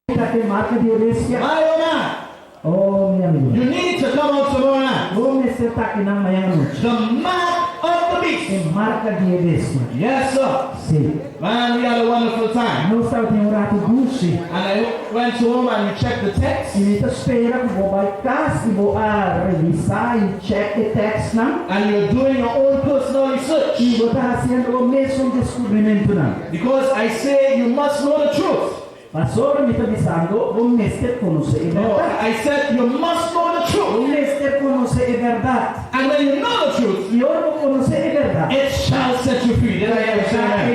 My oh man. Oh, meu amigo. You need to come out tomorrow night. Vamos estar aqui na manhã à noite. The mark of the beast. É marca de besta. Yes, sir. Sim. Man, we had a wonderful time. Nós estávamos em rato dulce. And I went home and we checked the text. E me espera que vou para casa e vou revisar e check the text, não? And you're doing your own personal research. E vou estar fazendo o mesmo descobrimento, não? Because I say you must know the truth. Pastor me está dizendo, vamos mestre conhecer a No, verdade. I said you must know the truth. Vamos mestre conhecer a verdade. And when you know the truth, E eu vou conhecer a verdade. it shall set you free. Did I ever say that?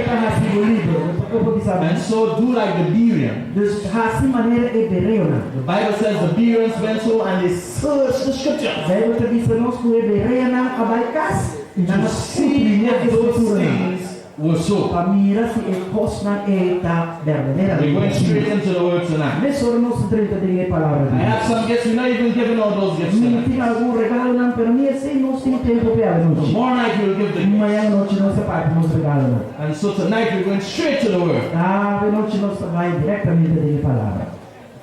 And so do like the Bereans. Dus assim maneira é hebreu, não? The Bible says the Bereans went home and they searched the scriptures Bible está dizendo nós que o hebreu não abaicas. to see if those things were so. Família se é costa é da verdadeira. We're going straight into the word tonight. Nesse hora nós trata de palavra. I have some gifts. We're not even giving all those gifts Não tonight. tem algum regalo não, pero nem assim nós temos tempo para a noite. Tomorrow night we'll give the gifts. Amanhã à noite nós parte nós regalo não. And so tonight we're going straight to the word. Ah, à noite nós vai diretamente de palavra.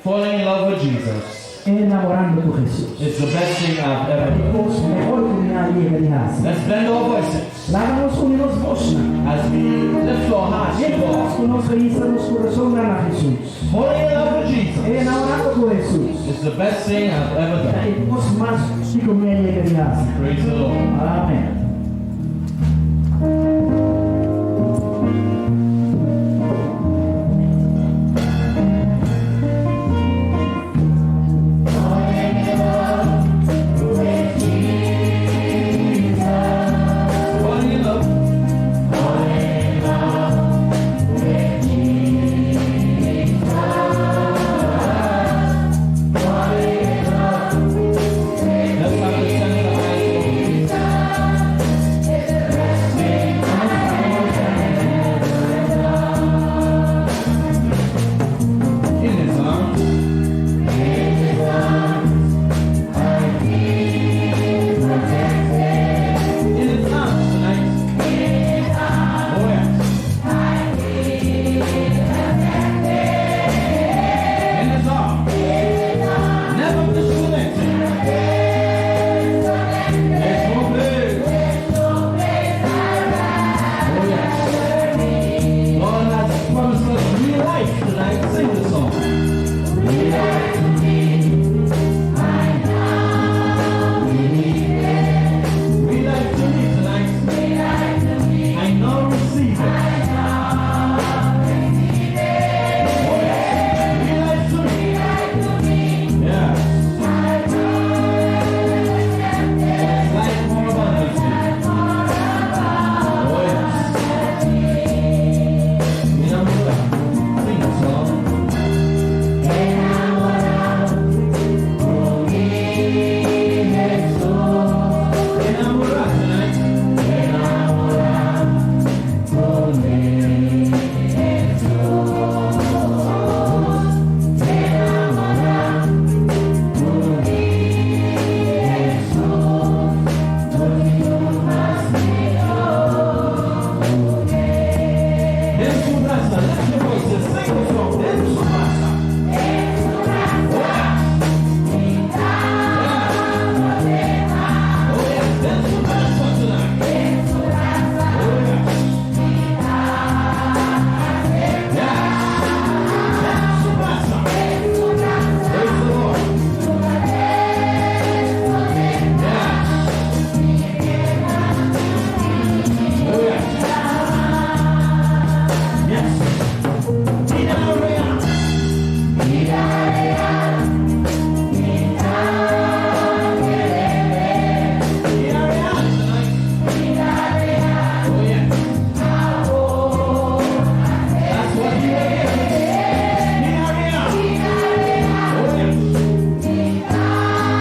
Falling in love with Jesus. Enamorando com Jesus. It's the best thing I've ever done. Depois melhor caminhar de raça. Let's bend our voices Lá vamos unir os vossos. as we lift our hearts to Nós God. que nós realizamos o coração na Jesus. Falling in love with Jesus Enamorando com Jesus. is the best thing I've ever done. E depois mais fico melhor de raça. Praise the Lord. Amém. Falling in love. Let's have the center eyes open. In his arms. In his arms tonight. Oh yes. In his arms. Never disconnected. There's no place. Oh yes. Lord has promised us new life tonight. Sing the song. New life to me tonight. I now receive it. Oh yes. New life to me. Yeah. Life more abundantly. Oh yes. Sing the song. Enamorar tonight. En su raza, lift your voices, sing the song. En su raza. Oh yes, en su raza tonight. Oh yes. Yes. En su raza. Praise the Lord. Yes. Oh yes. Yes. Vida real. Vida real tonight. Oh yeah. That's what you are getting. Vida real. Oh yes.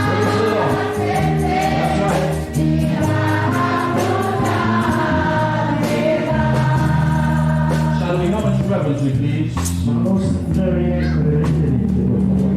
Praise the Lord. That's right. Shall we have much reverence, please? Vamos reverentemente, por favor.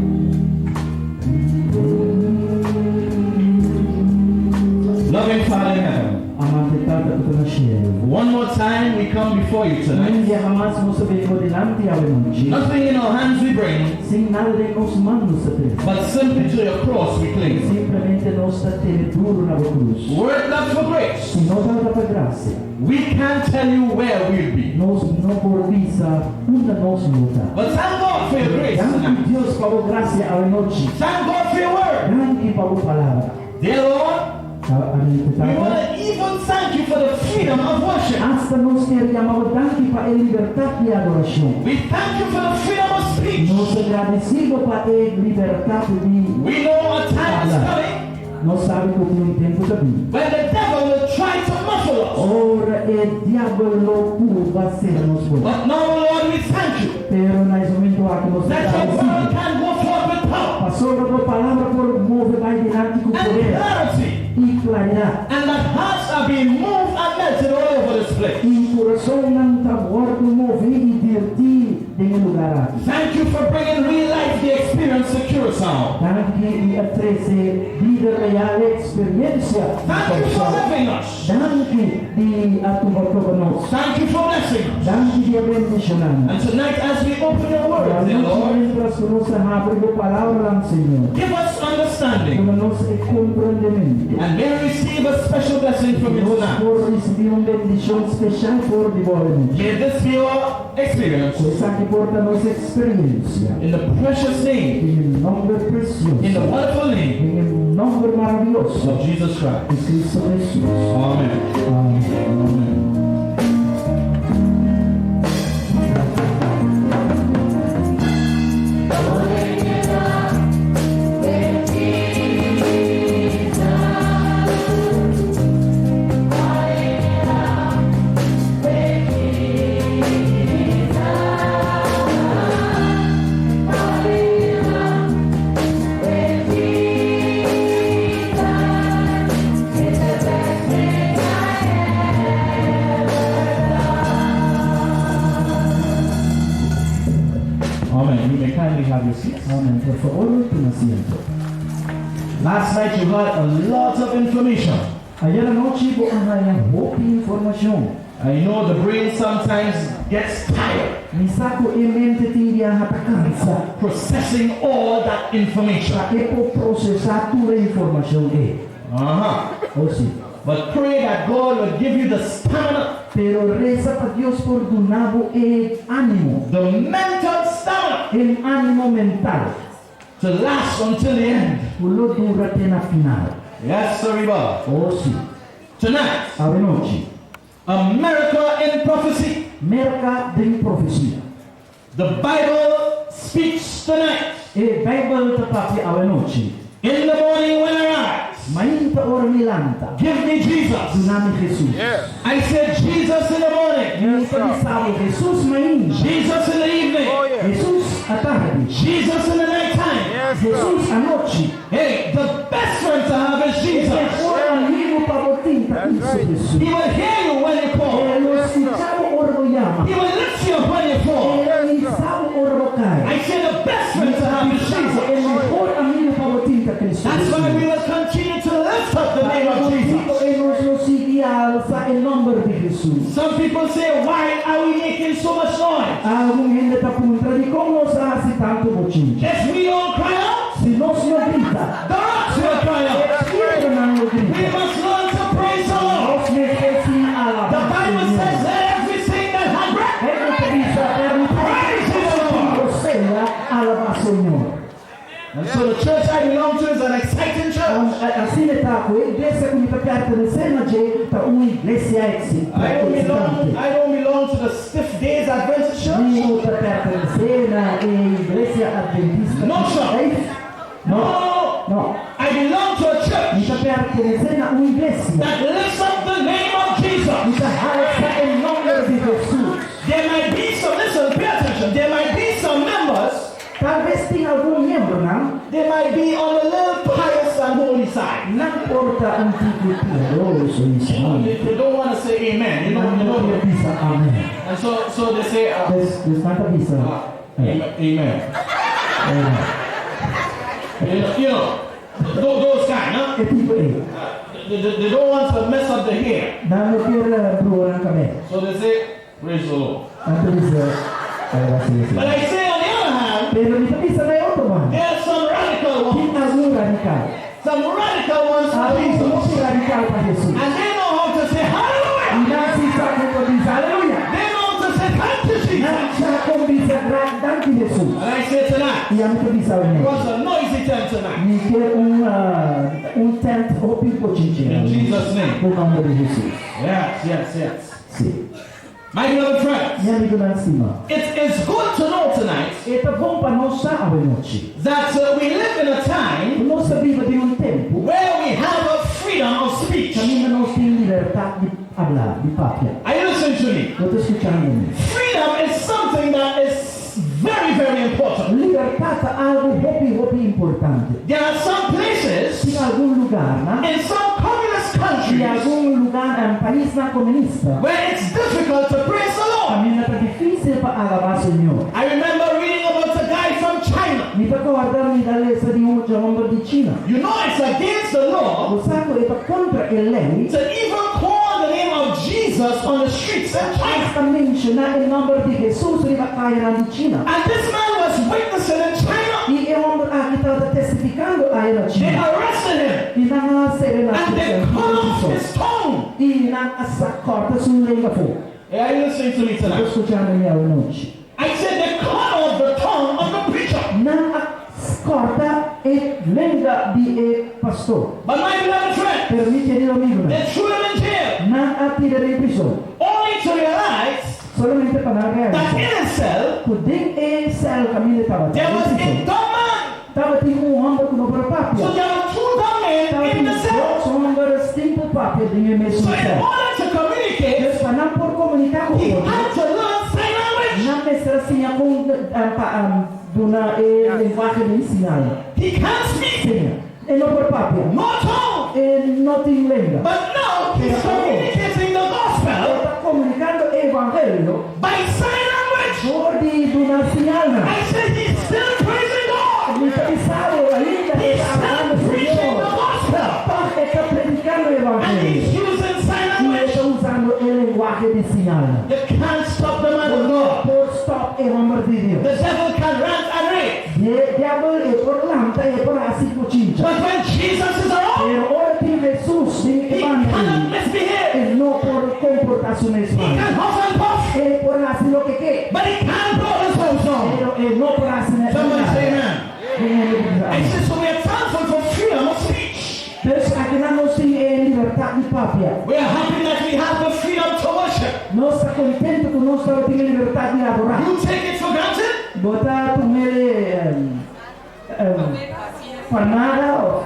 Loving Father in heaven, Amante Padre tudo na cielo. One more time, we come before you tonight. Hindi hamas mo sabihin ko dilante awe noche. Nothing in our hands we bring, Sin nada de nos manos sa te. but simply to your cross we cling. Simplemente nos ta duro na cruz. Were it not for grace, Se não dá para graça, we can't tell you where we'll be. nós não por visa onde nós lutar. But thank God for your grace Danke tonight. Deus para a graça awe noche. Thank God for your word. Danke para a palavra. Dear Lord, we want to even thank you for the freedom of worship. Hasta nos queríamos danke para a liberdade de adoração. We thank you for the freedom of speech. Nos agradecemos para a liberdade de We know a time is coming nós sabemos que um tempo está vindo. when the devil will try to muffle us. Ora o diabo vai ser nos voz. But now, Lord, we thank you Pero nós momento aqui nós that your word agradecemos. can go forth with power Passou a tua palavra por mover vai diante com and poder clarity, e claridade. and that hearts are being moved and melted all over this place. E o coração não está morto, mover e divertir em lugar aqui. Thank you for bringing real life the experience to Curacao. Danke e a trazer vida real, experiência. Thank you for loving us. Danke de atuar conosco. Thank you for blessing us. Danke de abençoar. And tonight, as we open your word, dear Lord, Mientras conosco abre a palavra, Senhor. give us understanding Como nós compreendemos. and may we receive a special blessing from you Nós tonight. por receber uma bendição especial por devolvermos. May this be our experience Coisa que porta nossa experiência. in the precious name, Em nome precioso. in the wonderful name Em nome maravilhoso. of Jesus Christ. De Cristo Jesus. Amen. Amém. Amen. Amen. You may kindly have your seats. Amém. Por favor, toma asiento. Last night you heard a lot of information. Ayer à noite vou arranhar pouca informação. I know the brain sometimes gets tired Mi saco e mente tinha a cansa. processing all that information. Para que por processar toda a informação é. Ou sim. But pray that God will give you the stamina, Pero reza para Deus por donado e ânimo. the mental stamina El ânimo mental. to last until the end. Pulo dura até na final. Yes, Sariba. Ou sim. Tonight, A noite. a miracle in prophecy. Merca de profecia. The Bible speaks tonight. E Bible tapati a noite. In the morning when I rise, Mainta ora milanta. give me Jesus. Dunami Jesus. I said Jesus in the morning, Mi pensavo Jesus main. Jesus in the evening, Jesus a tarde. Jesus in the nighttime. Jesus a noite. Hey, the best friend to have is Jesus. Ora amigo para botinta isso Jesus. He will hear you when you call. Lo escuchavo ora lo llama. He will lift you up when you fall. Ele sabe ora lo cai. I say the best friend to have is Jesus. El mejor amigo para botinta Cristo. That's why we will continue to lift up the name of Jesus. E nos lo sigue alza el nombre de Jesús. Some people say, why are we making so much noise? Algum gente está perguntando de como nos hace tanto bochinche. If we don't cry out, Se não se grita, the rocks will cry out. piedra não We grita. must learn to praise the Lord. Nós necessitamos alabar. The Bible says, let everything that has breath praise the Lord. Ou seja, alabar o Senhor. And so the church I belong to is an exciting church. Assim está, a igreja que me está pertencendo é uma igreja excitante. I don't belong to the stiff days Adventist church. Não está pertencendo à igreja adventista. No, sir. Não, não. I belong to a Me church está pertencendo a uma igreja. that lifts up the name of Jesus. Me está alçando em nome de Jesus. There might be some, listen, pay attention. There might be some members, Talvez tenha algum membro, não? they might be on the little pious and holy side. Não importa antigo poderoso isso. They don't want to say amen. You Não know. precisa amém. And so they say, Desmata bisa. amen. You know, those kind, huh? É tipo aí. they don't want to mess up the hair. Dan kira berulang kami. So they say, praise the Lord. Nanti bisa But I say on the other hand, pero dito bisa na yung teman. there are some radical ones. Kita radikal. Some radical ones for Tapi Jesus. semua si radikal pa Jesus. And they know how to say hallelujah. Ina sisa ko bisa haleluya. They know how to say thank you, Jesus. Na siya ko bisa dan ki Jesus. And I say tonight, Yang ko bisa it ini. was a noisy time tonight. Ni kira tent hopi ko cincin. In Jesus' name. Ko nome de Jesus. Yes. Sim. My beloved friends, Minha amiga Nansima. it is good to know tonight Eta bom para nós saber noite. that we live in a time Nós sabemos de tempo. where we have a freedom of speech. Kami nós temos liberdade de falar, de falar. Are you listening to me? Eu estou escutando. Freedom is something that is very, very important. Liberdade é algo hopi importante. There are some places Em algum lugar, né? in some communist Em countries algum lugar, país na comunista, where it's difficult to praise the Lord. também é difícil para alabar o Senhor. I remember reading about a guy from China. Me está guardando da letra de homem de China. You know it's against the law O saco é contra a lei. to even call the name of Jesus on the streets in China. Basta mencionar o nome de Jesus e vai cair de China. And this man was witnessing in China. E é homem que está testificando aí na They China. arrested him E na serena and they cut off his tongue. e na corta sua língua fogo. Are you listening to me Estou tonight? escutando minha noite. I said they cut off the tongue of the preacher. Na corta e língua de pastor. But my beloved friend, Permite ele amigo. they threw him in jail Na atira em prisão. only to realize Solamente para that realizar. in his cell Poder e céu caminho estava. there was a dumb man. Estava tipo homem com o próprio. So there were two dumb men Estava in the cell. tipo homem simple papel de mesmo So in céu. order to communicate, Deus para não por comunicar com o he outro. had to learn sign language. Não necessariamente assim com dona linguagem de ensinar. He can't speak, Sim. E não por papel. no tongue. E não tem língua. But now he's communicating the gospel Está comunicando o evangelho by sign language. por de dona sinal. I said he's still praising God. Ele está pensando ainda He's está still falando do preaching the Senhor. gospel. Está predicando o And evangelho. he's using sign E language. está usando a linguagem de sinal. You can't stop the man of God. Por stop e homem de Deus. The devil can rant and rave. Diabo é por lanta e por assim por cincha. But when Jesus is around, Pero ora tem Jesus em he cannot evangelho. misbehave. E não por comportar-se mesmo. He can huff and puff, E por assim o que quer. but he can't blow his own song. Pero e não por assim mesmo. Somebody say amen. I said, so we are thankful for freedom of speech. Deus aqui não nos tem liberdade de palavra. We are happy that we have the freedom to worship. Nós estamos contentes que nós temos liberdade de adorar. You take it for granted? Botar com ele panada ou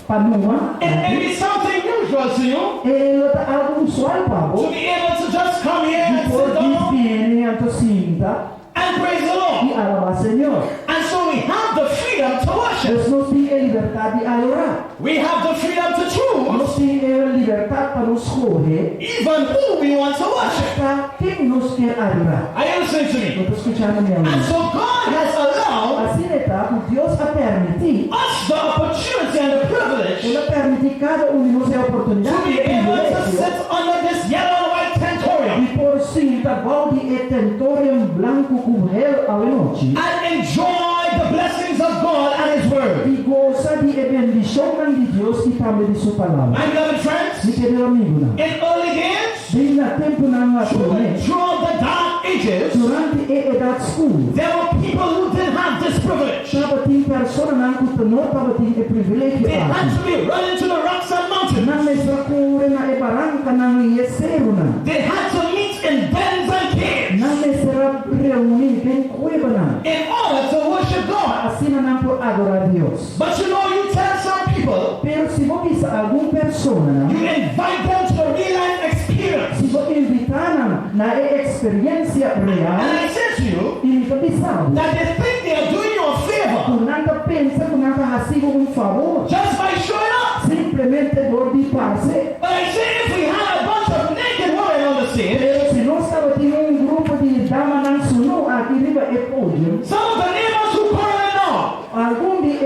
panua. It may be something usual to you E é algo usual para to você. be able to just come here and Por sit down desviar a tua cinta and praise the Lord. e alabar o Senhor. And so we have the freedom to worship. Deus nos tem a liberdade de adorar. We have the freedom to choose Nós temos a liberdade para nos escolher even who we want to worship. para quem nos quer adorar. Are you listening to Eu me? estou escutando minha And mãe. so God has allowed Assim está, o Deus a permitir, us the opportunity and the privilege Ele permite cada um de nós a to oportunidade be e able to privilégio sit under this yellow and white tentorium de por cinta, balde e tentorium branco com réu à noite and enjoy the blessings of God and His Word. e goza de bendição de Deus e também de sua palavra. My beloved friends, Me querido amigo, não? in early days, Desde o tempo na atualmente, throughout the dark ages, durante a idade escura, there were people who didn't have this privilege. estava tem pessoas que não estava tem privilégio They had para to be running to the rocks and mountains. não me procura na barranca não ia ser não. They had to meet in dens and caves Não me será reunir em cueva não. in order to worship God. Assim não por adorar a Deus. But you know, you tell some people, Pero se você alguma pessoa, you invite them to a real life experience. se você invitar na experiência And real, I said to you e você sabe, that they think they are doing you a favor tu nada pensa, tu nada recebe favor, just by showing up. simplesmente dor de passe. But I say if we had a bunch of naked women on the stage, Pero se nós estava tendo grupo de damas não sunou aqui riba é pódio, some of the neighbors who quarrel know. algum de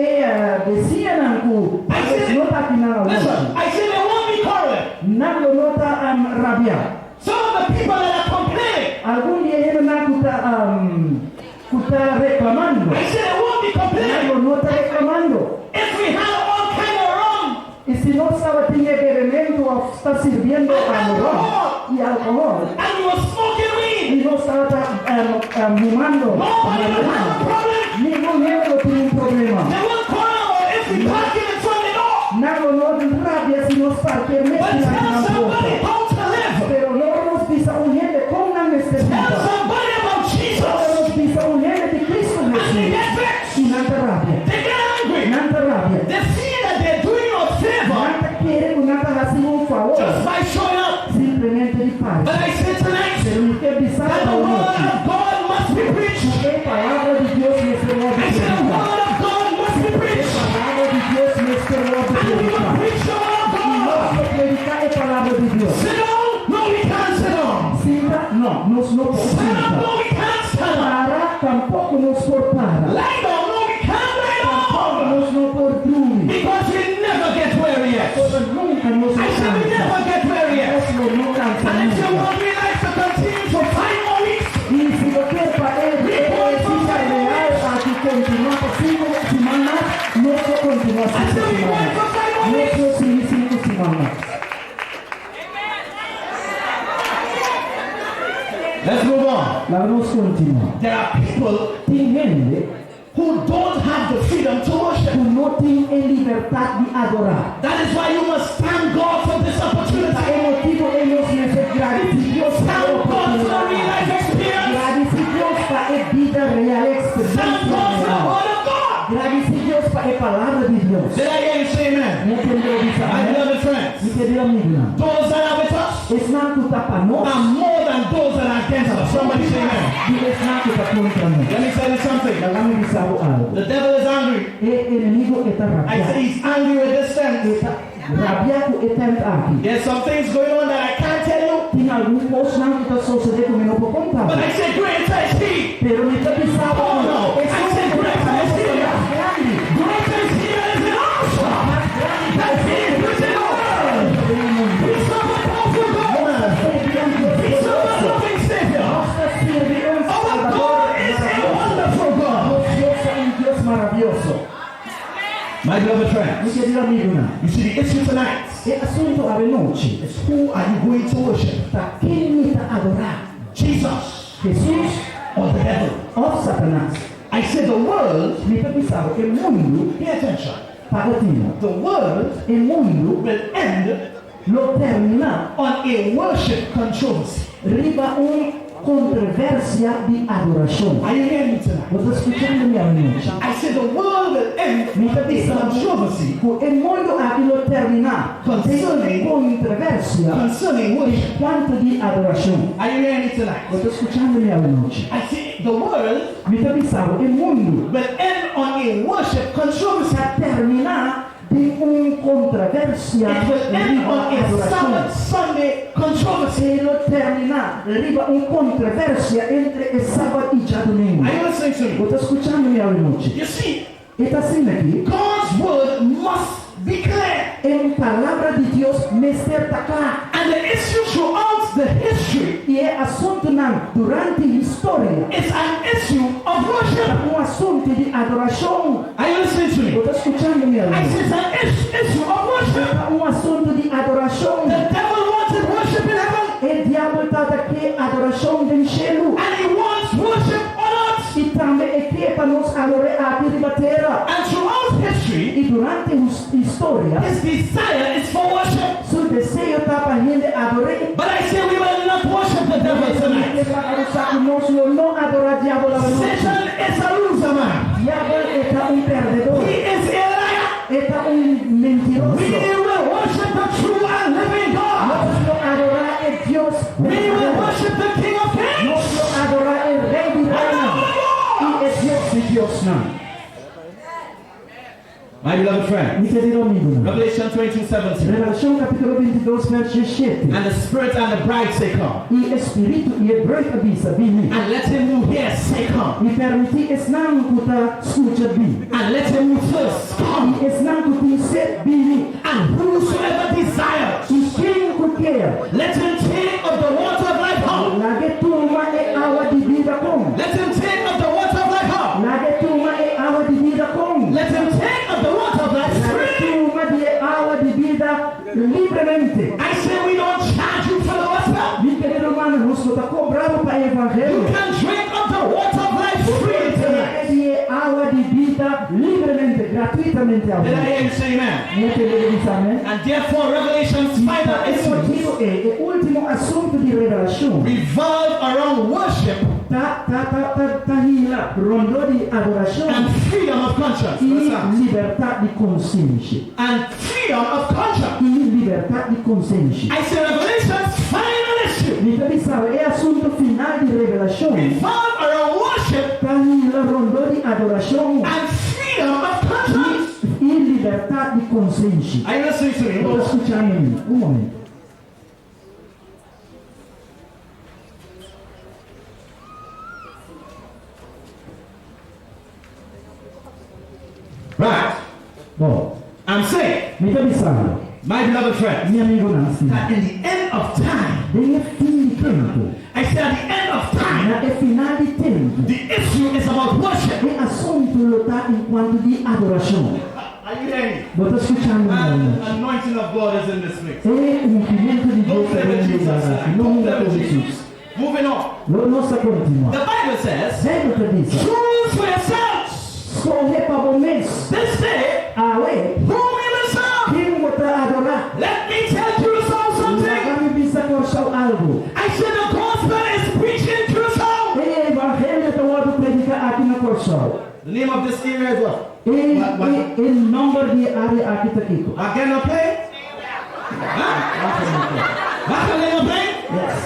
vizinha não cu, I said, não está aqui na rua. listen, arrabbiato. Some of the people that are complaining, Alcuni kuta reclamando. I said they won't be complaining. No está reclamando. If we had all kind of rum Y si no estaba tiene bebimiento o está sirviendo ron y alcohol, and we were smoking weed, y no estaba fumando, nobody would have a problem. ningún miembro tiene un problema. They won't quarrel about if we park in front of the door. Nada no rabia si nos parquemos But en tell la somebody puerta. how to live. Pero no nos pisa un gente con una Tell necesidad. somebody about Jesus. Nos pisa un gente de Cristo And they Jesús. get vexed. Y nada rabia. They get angry. Nada rabia. They see that they're doing you a favor Nada quiere que nada hace un favor. just by showing up. Simplemente de paz. But I said tonight Pero ni que pisar that the word of God must be preached. La palabra de Dios me será de I said the predicar. word of God must be La preached. palabra de Dios me será de And we will predicar. preach the word of Y God. no predicar la palabra de Dios. Sit down? No, we can't sit down. Sinta, no, nos no por Stand up? sinta. No, we can't stand up. Para, tampoco nos por para. Lie down? No, we can't lie Tampoco down. nos no por dormir. Because we never get weary yet. Porque nunca nos I said we cansa. never get weary yet. Nosotros no cansa And if you nunca. want me like to continue for 5 more weeks, Y si lo que para él es real a que continúa por 5 semanas, no se continúa 5 semanas. No se 5 semanas. let's move on. La luz continúa. There are people Tem gente who don't have the freedom to worship. que não tem a liberdade de adorar. That is why you must thank God for this opportunity. É motivo de nós nos glorificar Thank God for the real life experience. Glorificar para a vida real, Thank experiência God for the real. word of God. Glorificar para a palavra de Deus. Did I hear you say amen? Não entendeu isso? My beloved friends, Me querido amigo, those that are with us esnato está para nós. are more than those that are against us. Somebody say amen. E esnato está contra nós. Let me tell you something. Vamos dizer algo. The devil is angry. O inimigo está I say rabiado. he's angry with this fence. Está rabiado e tenta aqui. There's some things going on that I can't tell you. Tem algum coisa não que está sucedendo que eu não posso contar. But I say greater is he. Pero me está pensando, Oh, no. es I said greater is he. más grande. Greater is he that is in us. Más grande That he is within us. We serve a powerful God. We serve a loving Savior. Our God is a wonderful God. My beloved friends, you see the issue tonight is who are you going to worship? Jesus or the devil? I say the world, pay attention, the world will end on a worship controversy. Controversia de adoração. Are you hearing me tonight? Você escutando minha noite? I say the world will end on a controversy O mundo aquilo terminar Concerning- controvérsia concerning worship. quanto de adoração. Are you hearing me tonight? Você escutando minha noite? I say the world Me está pensando, o mundo will end on a worship controversy. vai terminar de controvérsia It will end on a adoração. Sabbath Sunday controversy. Ele terminar riba controvérsia entre sábado e domingo. Are you listening to me? Você escutando minha noite? You see, Está assim aqui. God's word must be clear. Em palavra de Deus me está claro. And the issue throughout the history E é assunto não durante a história. is an issue of worship. Assunto de adoração. Are you listening to me? Você escutando minha I voz? say it's an issue of worship. Assunto de adoração. The devil wanted worship in heaven, O diabo está aqui adoração do cielo. and he wants worship on earth. E também é que para nos adorar aqui de terra. And throughout history, E durante a história, his desire is for worship. seu desejo está para a gente adorar. But I say we will not worship the devil tonight. Nós não adorar diabo lá no Satan is a loser man. diabo está perdedor. He is a liar. Está mentiroso. We will worship the true and living God. Nós não adorar Deus. We will worship the King of Kings. Nós não adorar Rei de Reina. E é Deus de Deus não. My beloved friend, Me querido amigo. Revelation 22:17. Revelação capítulo 22, verso 7. And the Spirit and the bride say, come. E Espírito e Hebreu avisa, vini. And let him who hears say, come. E permitir esnão kuta escuta bi. And let him who thirsts come. E esnão kuta sed vini. And whosoever desires E quem quer. Let him take of the water of life home. Lage tuma e água de vida com. Let him take of the water of life home. Lage tuma e água de vida com. Let him take of the water of life Lage freely. tuma de água de vida livremente. I say we don't charge you for the gospel. Mi querido hermano, nos está cobrando para o You evangelho. can drink of the water of life freely tonight. E água de vida livremente, gratuitamente ao Did I mundo. hear you say amen? Minha querida diz amém. And therefore Revelations 5 and Esse 8 motivo é o último assunto de revelação. revolve around worship Tá hila, rondou de adoração and freedom of conscience. e What's that? liberdade de consciência. And freedom of conscience. E liberdade de consciência. I say Revelations final issue Então, sabe, é assunto final de revelação. revolve around worship Tá hila, rondou de adoração and freedom of conscience. e liberdade de consciência. Are you listening to me? Estou escutando momento. Right. Bom, I'm saying, me está avisando, my beloved friends, meu amigo Nancy, that in the end of time, tem fim de tempo. I said at the end of time, Na final de tempo, the issue is about worship. é assunto lutar enquanto de adoração. Are you hearing me? Vou estar escutando And momento. the anointing of God is in this place. É um pimento de Don't Deus play with que Jesus. vem Don't Não play é with Jesus. Jesus. Moving on. Nossa continua. The Bible says, Bíblia que diz, choose for yourselves escolhe para o mês. this day Ah, ué, whom you will serve. quem você adorar? Let me tell Jerusalem something. Agora me precisa coxar algo. I said the gospel is preaching Jerusalem. É evangelho que eu vou predicar aqui na Corsol. The name of this area is what? É número de área aqui está aqui. Again, a play? Back a play? Yes.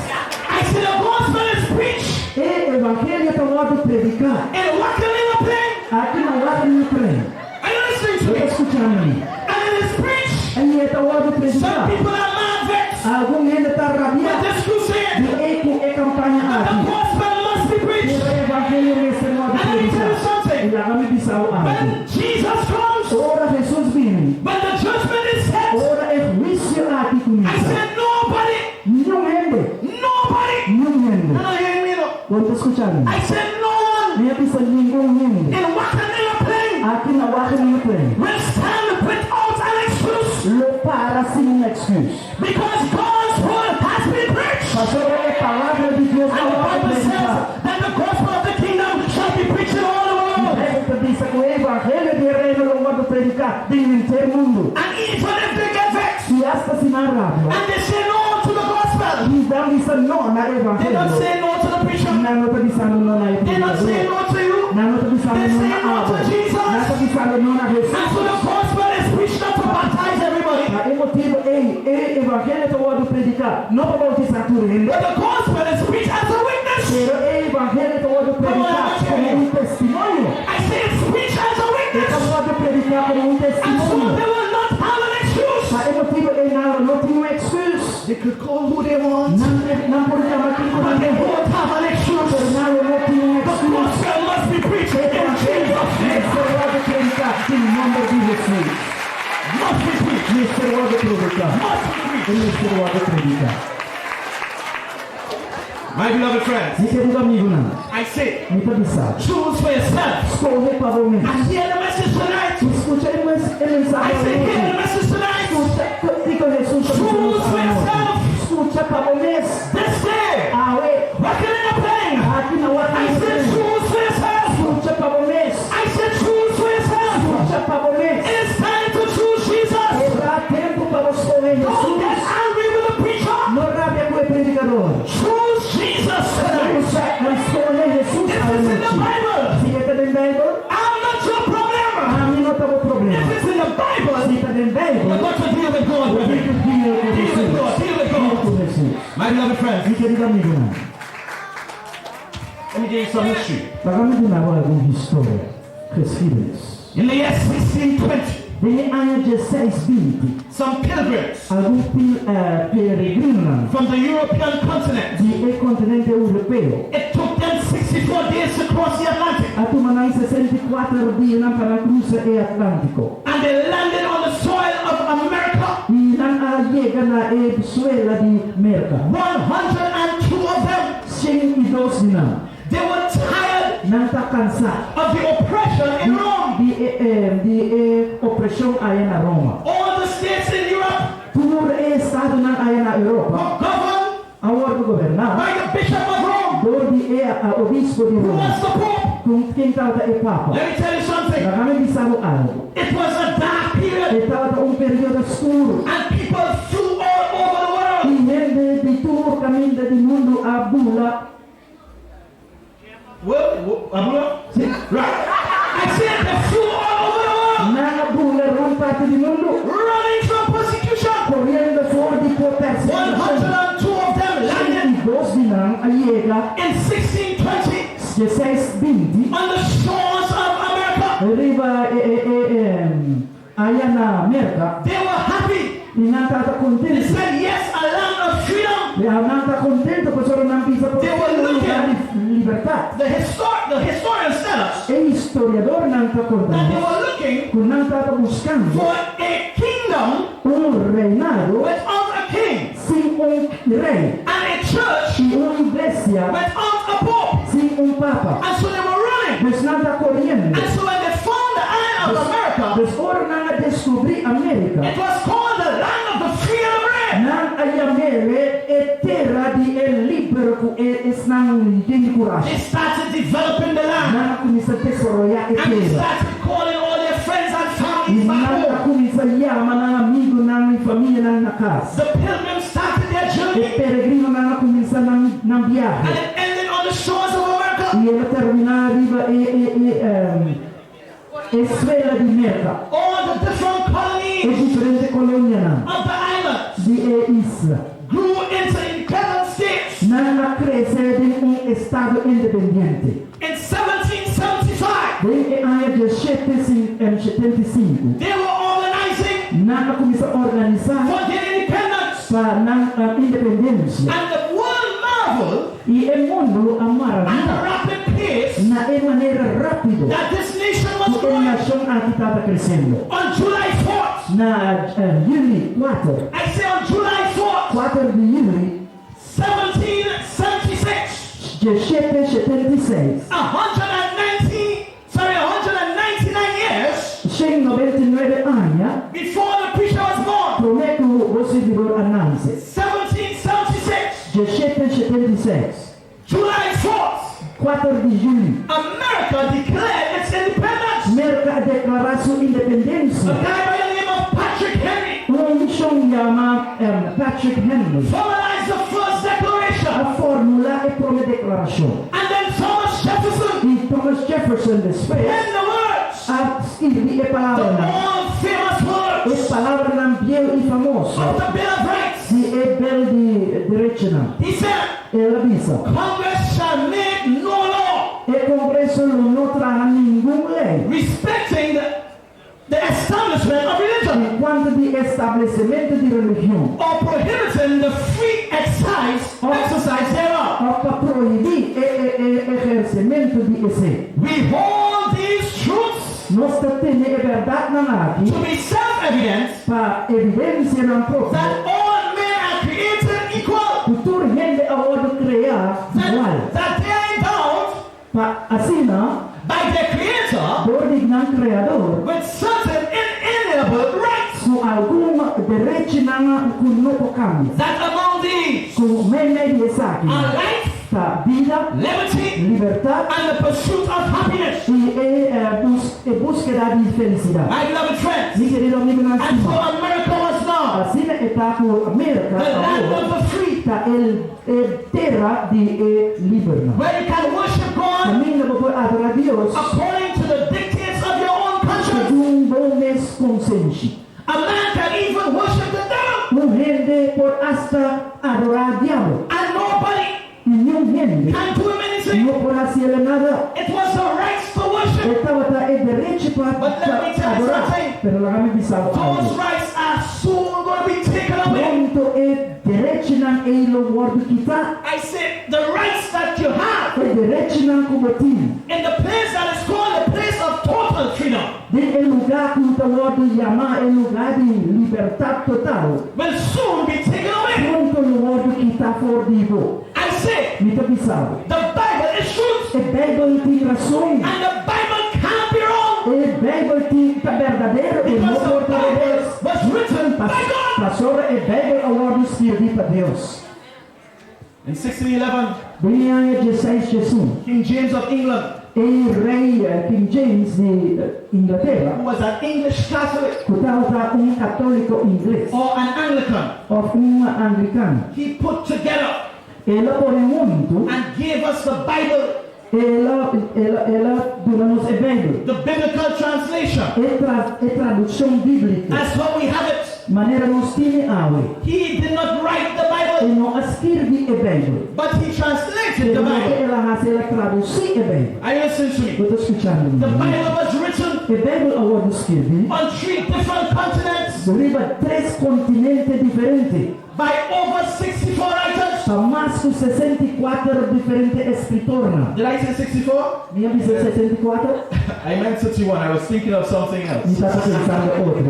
I said the gospel is preached. É evangelho que eu vou predicar And what can you play? aqui na Lago do Trem. Are you listening to Estou me? escutando. And it is preached. Aí eu vou Some predicar. people are mad vexed Algum ainda está with rabiado. this crusade. De eco e campanha But the aqui. gospel must be O preached. evangelho nesse modo de And let me tell you predicar. something. E lá me diz algo. When Jesus comes, Ora Jesus vem. when the judgment is set, Ora é juízo aqui I comigo. said nobody, Não ende. nobody. Não ende. You're not hearing me, no. Vou estar escutando. I said no one Minha pista ninguém ende. in Wakanela plane Aqui na Lago do Trem. will stand without an excuse Lo para sem excuse. because God's word has been preached. Pastor, é a palavra de Deus And que eu the vou Bible says predicar. that the gospel of the kingdom shall be preached in all the world. Bíblia diz que o evangelho de reino eu vou predicar em inteiro mundo. And even if they get vexed E hasta se na rádio. and they say no to the gospel, E dá missa não na they don't evangelho. say no to the preacher. Não está dizendo não na They don't say evangelho. no to you. Não está dizendo não na água. Não está dizendo não na And so Jesus. the gospel is preached not to baptize everybody, A emotivo é evangelho que eu vou predicar. Não para bautizar tudo ainda. but the gospel is preached as a witness. Pero é evangelho que eu vou predicar como testemunho. I say it's preached as a Eu witness. vou predicar como And so testemunho. they will not have an excuse. A emotivo é não tem uma excuse. They could call who they want, Não pode chamar quem but they quiser. won't have an excuse. Pero não tem uma The excuse. gospel must be preached in Evangelho Jesus' name. nesse modo predicar em nome de Jesus. Must be preached. Nesse modo predicar. Must be preached. Nesse modo predicar. My beloved friends, Meu querido amigo, não. I say, Me permissar. choose for yourself. Escolhe para o mesmo. And hear the message tonight. Escuta ele I mensagem. say, hear the message tonight. Escuta, diga Jesus. Choose for yourself. Escuta para o mesmo. This day, Ah, ué. walking in a plane. Aqui na hora I said, choose for yourself. escuta para o mesmo. I said, choose for yourself. Escuta para o mesmo. It's time to choose Jesus. Dá tempo para escolher Don't get Jesus. angry with the preacher. Não rabia com o predicador. Choose Jesus tonight. Escolher Jesus If à it's in the noite. Bible, Se está dentro da Bíblia, I'm not your problem. a mim não está o problema. If it's in the Bible, Se está dentro da you've Bíblia, got to deal with God with tem it. que vir com Deal with God. Jesus. Deal with Deal God. com Jesus. My beloved friends, Meu querido amigo, let me give you some history. vamos de agora uma história. Respirem-nos. In the year 1620, Desde o ano 1620, some pilgrims alguns peregrinos from the European continent, do continente europeu it took them 64 days to cross the Atlantic, atuaram 64 dias para cruzar o Atlântico. and they landed on the soil of America. E llega na suela di Amerika. 102 of them, Sing idos na. they were tired Nang takansa. of the oppression in Rome. Di opresyon ayan na Roma. All the states in Europe Tunur estado ng ayan na Europa. were governed Award gobernar. by the Bishop of Rome, Dor di obispo di who was Roma. the Pope. Kung kintaw ta Papa. Let me tell you something. Na kami bisamo algo. It was a dark period, Itaw ta periodo skuro. and people flew all over the world. Ihende ditur kami di mundo abula. Right. I said they flew all over the world, Nangabula ron parte di mundo. running from persecution. Corriendo for di persecution. 102 of them landed Dos dinang ayega. in 1620 1620. on the shores of America. Riba ayan na Amerika. They were happy. Inantata They contento. said, yes, a land of freedom. Inanta contento po soro ng pisa po They were looking. libertad. The historians tell us E historiador nang that they takordamos were looking kung nang buscando for a kingdom un reinado without a king sin un rey and a church y una iglesia without a pope. sin un papa. And so they were running. Pues nanta corriendo. And so when they found the island of America, Pues ora nang descobri it Amerika. was called the land of the free and the brave. Nang ayamere e terra di el libero ku es nang din They courage. started developing the land. Nang kumisa tesoro ya e And they terra. started calling all their friends and families back Nang home. kumisa yama nang amigo nang família nang nakas. The pilgrims started their E journey, peregrino nang kumisa nang and viaje. it ended on the shores of America. E ela termina riba esfera di Merca. All the different E colonies differente colônia nang. of the island Di isla. grew into independent states. Nang cresce de estado independiente. In 1775, De aya de 75. they were organizing Nang kumisa organizar for their independence. pa nang independência. And the world marveled E o mundo at the amara rapid pace na maneira rápido. that this nation was Porque a growing. nação aqui estava crescendo. On July 4th, Na Juli 4, I say on July 4th, 4 de Juli 1776, de 76, 199 years sem 99 anos, before the preacher was born. prometo você virou análise. 1776, De 76, July 4th, 4 de Juli, America declared its independence. Merca declarou sua A independência. guy by the name of Patrick Henry Chama Patrick Henry. formalized the first declaration. A fórmula é para a declaração. And then Thomas Jefferson E Thomas Jefferson depois penned the words, a escrever a the palavra. all famous A words palavra não biel e famoso. of the Bill of Rights. Se é bel de direito não. He said, Ela diz. Congress shall make no law O Congresso não trará nenhuma lei respecting the establishment of religion quanto de estabelecimento de religião or prohibiting the free exercise thereof. ou para proibir o exercimento de esse. We hold these truths Nós temos a verdade na aqui to be self-evident para evidência não própria. that all men are created equal, Futuro gente a hora de criar igual. that they are endowed Para assim não, by their creator por dignan criador, with certain inalienable rights, com algum direito não com não cambia. that among these Com meio de saque, are life, tá vida, liberty, liberdade and the pursuit of happiness. e búsqueda de felicidade. My beloved friends, Mi querido amigo and so Nassima, America was now assim está com América, the land agora, of the free, está terra de liberdade. where you can worship God Caminho para adorar a Deus, according to the dictates of your own conscience. segundo bom consciente. A man can even worship the devil, Gente por hasta adorar a diabo. and nobody E nenhum gente can do him anything. não pode fazer nada. It was the rights to worship. Estava direito para But let me tell you adorar. something. Pero lá me disseram Those algo. rights are soon going to be taken away. Pronto direito não é o word quitar. I said the rights that you have Direito não como tinha. in the place that is called the place of total freedom. Din el lugar kung tawag llama el lugar de libertad total. Will soon be taken away. Pronto lugar kita for divo. I say, Mita pisao. the Bible is truth. E Bible ti razón. And the Bible can't be wrong. E Bible ti ta verdadero e no Because the porta de Bible Deus. was written by God. Pastor e Bible award escrevi para Deus. In 1611, Brilhante 16 Jesus. King James of England, E rei King James de who Inglaterra, was an English Catholic cutava católico inglês or an Anglican, ou anglicano. he put together Ela por muito, and gave us the Bible, ela deu-nos a Bíblia. the biblical translation, É tradução bíblica. as how we have it. Maneira nos tiene awe. He did not write the E Bible, não escreve a Bíblia. but he translated the Ela Bible. ela traduzir a Bíblia. Are you listening to me? Estou escutando. The Bible was written A Bíblia agora escreve on 3 different continents sobre 3 continentes diferentes. by over 64 writers. Para mais de 64 diferentes escritores. Did I say 64? Minha visão 64. I meant 61. I was thinking of something Me else. estava pensando outro.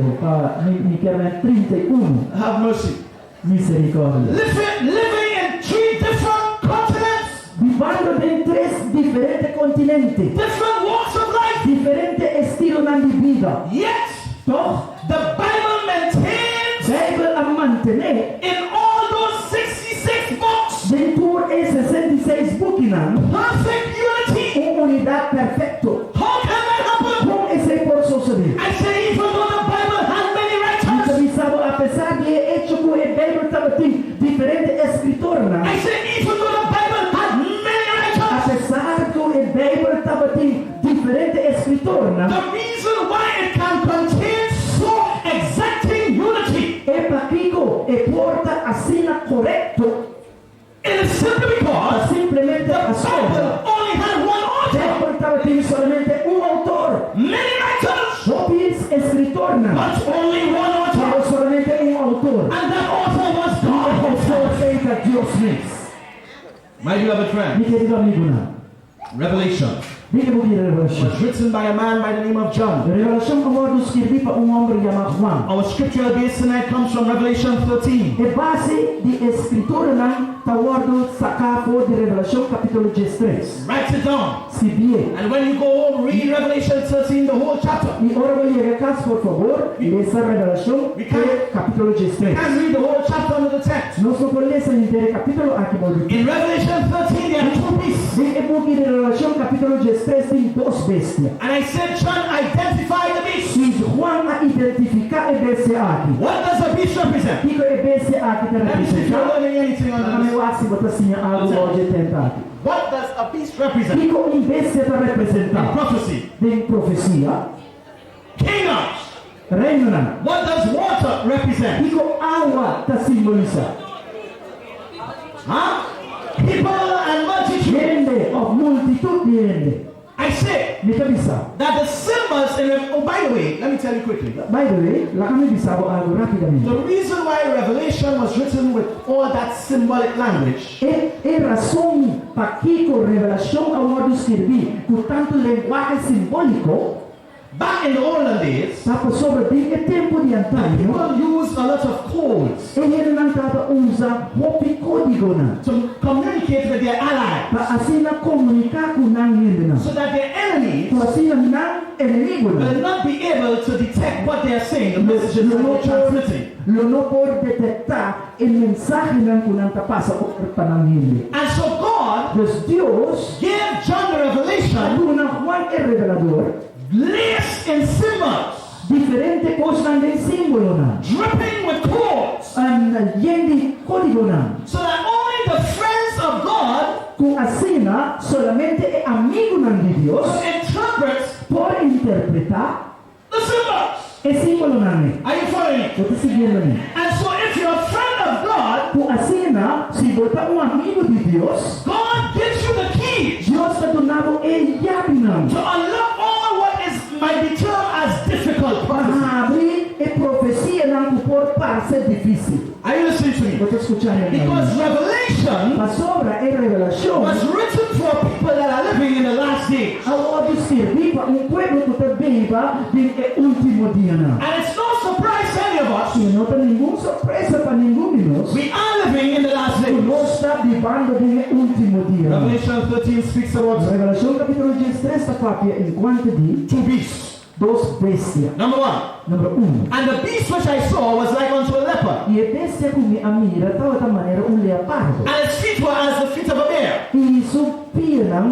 Me quer 31. Have mercy. Misericórdia. Living in 3 different continents, Vivendo em 3 diferentes continentes. different walks of life, Diferentes estilos na vida. yet Doch, the Bible maintains Bíblia a manter in all those 66 books dentro de 66 páginas perfect unity. uma unidade perfeita. How can that happen? Como esse pode suceder? I say, even though the Bible has many writers, Então, apesar de hecho que a Bíblia tem diferentes escritores, I say, even though the Bible has many writers, apesar que a Bíblia tem diferentes escritores, the reason why it can contain so exacting unity é para que a porta assina correto, is simply because simplesmente the a sua. Bible only had one A author. Bíblia tem somente autor, Many writers, dois escritores, but only one author. pero somente autor. And that author was O God autor himself. feita Deus mesmo. My beloved friend, Mi querido amigo, Revelation diga o que é revelação. was written by a man by the name of John. Revelação agora escrevi para homem chamado Juan. Our scriptural base tonight comes from Revelation 13. É base de escritura na tawardo sacafo de Revelação capítulo 13. Write it down. Escrevi. And when you go home, read Revelation 13, the whole chapter. E ora vou ir a casa, por favor, essa Revelação capítulo 13. And read the whole chapter under the text. Nós não podemos ler inteiro capítulo aqui por In Revelation 13, there are 2 beasts. de época de Revelação capítulo 13 tem 2 bestias. And I said, John, identify the beast. E Juan a identificar a bestia aqui. What does a beast represent? O que a bestia aqui te Let me see if you're representa? learning anything on Também this. eu acho que você tinha algo hoje tentar aqui. What does a beast O represent? que bestia te In representa? prophecy. Tem profecia, Kingdoms. reino. What does water represent? O que água te simboliza? Huh? People and multitude. Gente, ou multitud de gente. I say Me avisa. that the symbols in oh, by the way, let me tell you quickly. By the way, lá kami bisabo algo rapidamente. The reason why Revelation was written with all that symbolic language É razão para que a revelação agora escrevi com tanto linguagem simbólico. back in the olden days, Sabe sobre o tempo de antaño, people used a lot of codes ele não estava usando o código não. to communicate with their allies Para assim comunicar com ninguém não. so that their enemies Para assim não inimigo will não. not be able to detect what they are saying, the messages that they're transmitting. Lo não pode detectar a mensagem não que não está passando para ninguém. And so God Mas Deus, gave John the revelation quando Juan é revelador, laced in symbols, diferente coisa de símbolo não. dripping with codes, Gente código não. so that only the friends of God Com a cena, solamente é amigo não de Deus, will interpret pode interpretar the symbols. é símbolo não. Are you following me? Estou seguindo né. And so if you're a friend of God, Com a cena, se botar amigo de Deus, God gives you the keys Deus está dando a chave não. to unlock all what is might be termed as difficult prophecy. Para abrir a profecia não pode parecer difícil. Are you listening to me? Estou escutando. Because Revelation A sobra é revelação. was written for people that are living in the last days. A ordem escrevi viva, un pueblo que viva del último día. And it's no surprise to any of us. Y no hay ninguna sorpresa para ninguno de nosotros. We are living in the last days. No está vivando del último día. Revelation 13 speaks about Revelación capítulo 13 está papia en cuanto de two beasts. dos bestias. Number one. Número uno. And the beast which I saw was like unto a leopard, Y el bestia que me mira de otra manera un leopardo. and its feet were as the feet of a bear, Y su pierna,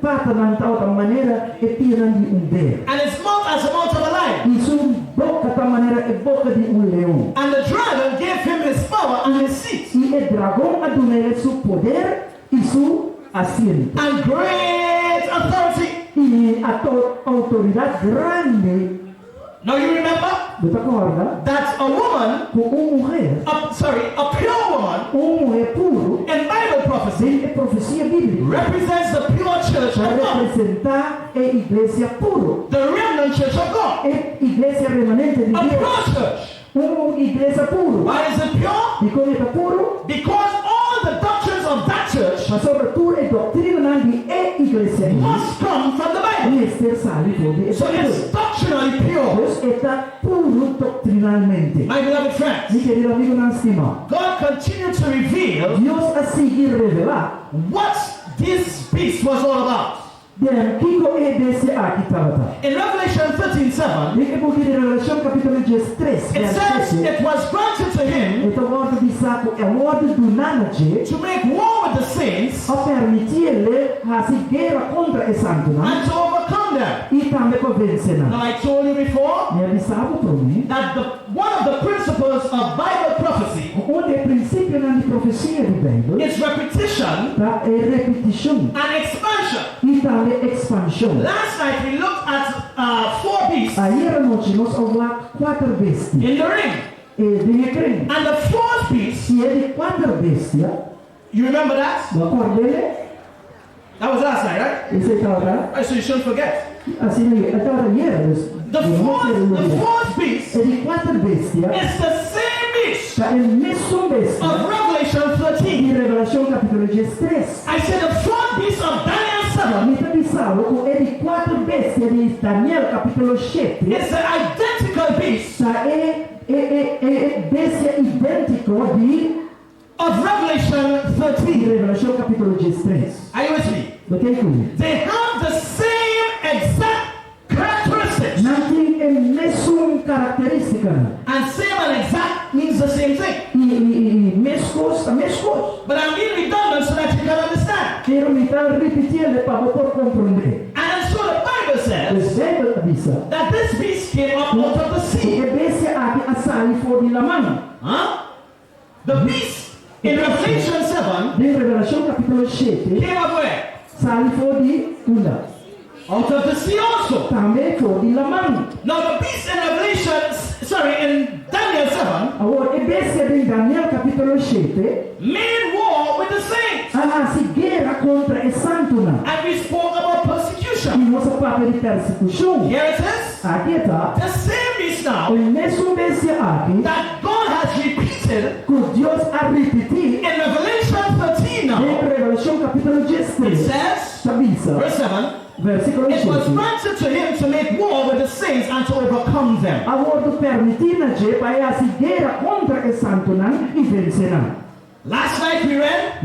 pata de otra manera es pierna de un bear. and its mouth as the mouth of a lion. Y su boca de otra manera es boca de un león. And the dragon gave him his power and his seat, Y el dragón adonera su poder y su asiento. and great authority. Y autoridad grande. Now you remember ¿No te acuerdas? that a woman, Con una mujer, a pure woman, una mujer puro, in Bible prophecy, de profecía bíblica, represents the pure church of God, representa la iglesia puro, the remnant church of God, la iglesia remanente de a Dios, pure church. una iglesia puro. Why is it pure? ¿Y cómo está puro? Because all the doctrines of that church Ma soprattutto la dottrina di iglesia must come from the Bible. Ester sale fuori. So it's doctrinally pure. Dios está puro doctrinalmente. My beloved friends, Mi querido amigo Nanstima, God continued to reveal Dios a seguir revelar what this beast was all about. del Kiko e desse aqui tavata. In Revelation 13:7, Dice porque in Relazione capitolo 3, it says it was granted to him e to guarda di sacco e guarda du nanace to make war with the saints a permittirle a si guerra contra e santo, no? and to overcome them. E tambe convencena. Now I told you before Mi avvisavo per me. that one of the principles of Bible prophecy Uno dei principi di profezia di Bibbia is repetition è repetition and expansion. e tale expansion. Last night we looked at four beasts Ieri notte noi abbiamo quattro bestie in the ring. e di crini. And the fourth beast, Si è di quattro bestie, you remember that? ma guardate, That was last night, right? e sei stata, Right, so you shouldn't forget. sì, è stata ieri. The fourth beast E di quattro bestie, is the same beast c'è il nessun bestia of Revelation 13. di Revelazione capitolo 3. I said the fourth beast of Daniel 7 Mi pensavo che è di quattro bestie di Daniele capitolo 7. is the identical beast È bestia identico di of Revelation 13. Revelazione capitolo 3. Are you with me? Lo tieni qui? They have the same exact characteristics. Non c'è nessuna caratteristica. And same and exact means the same thing. I mescos. But I'm being redundant so that you can understand. Quiero imitar ripetirle para poder comprender. And so the Bible says Respeto avisa. that this beast came up out of the sea. E bestia aqui a sali fuori la mano. Huh? The beast in Revelation 7 Di Revelazione capitolo 7 came up where? sali fuori una. Out of the sea also. Tambe fuori la mano. Now the beast in in Daniel 7 Allora, e bestia di Daniele capitolo 7 made war with the saints. si guerra contra il santo. And we spoke about E persecution. non si parla di persecuzione. Here it is. Aqui está. The same beast now E nessun bestia aqui that God has repeated que Deus a repetir in Revelation 13 em now. Revelação capítulo It 13. says, Tabisa, verse 7, versículo it was 7. granted to him to make war with the saints and to overcome them. Agora permitir que para se guerra contra o santo e vencerá. Last night we read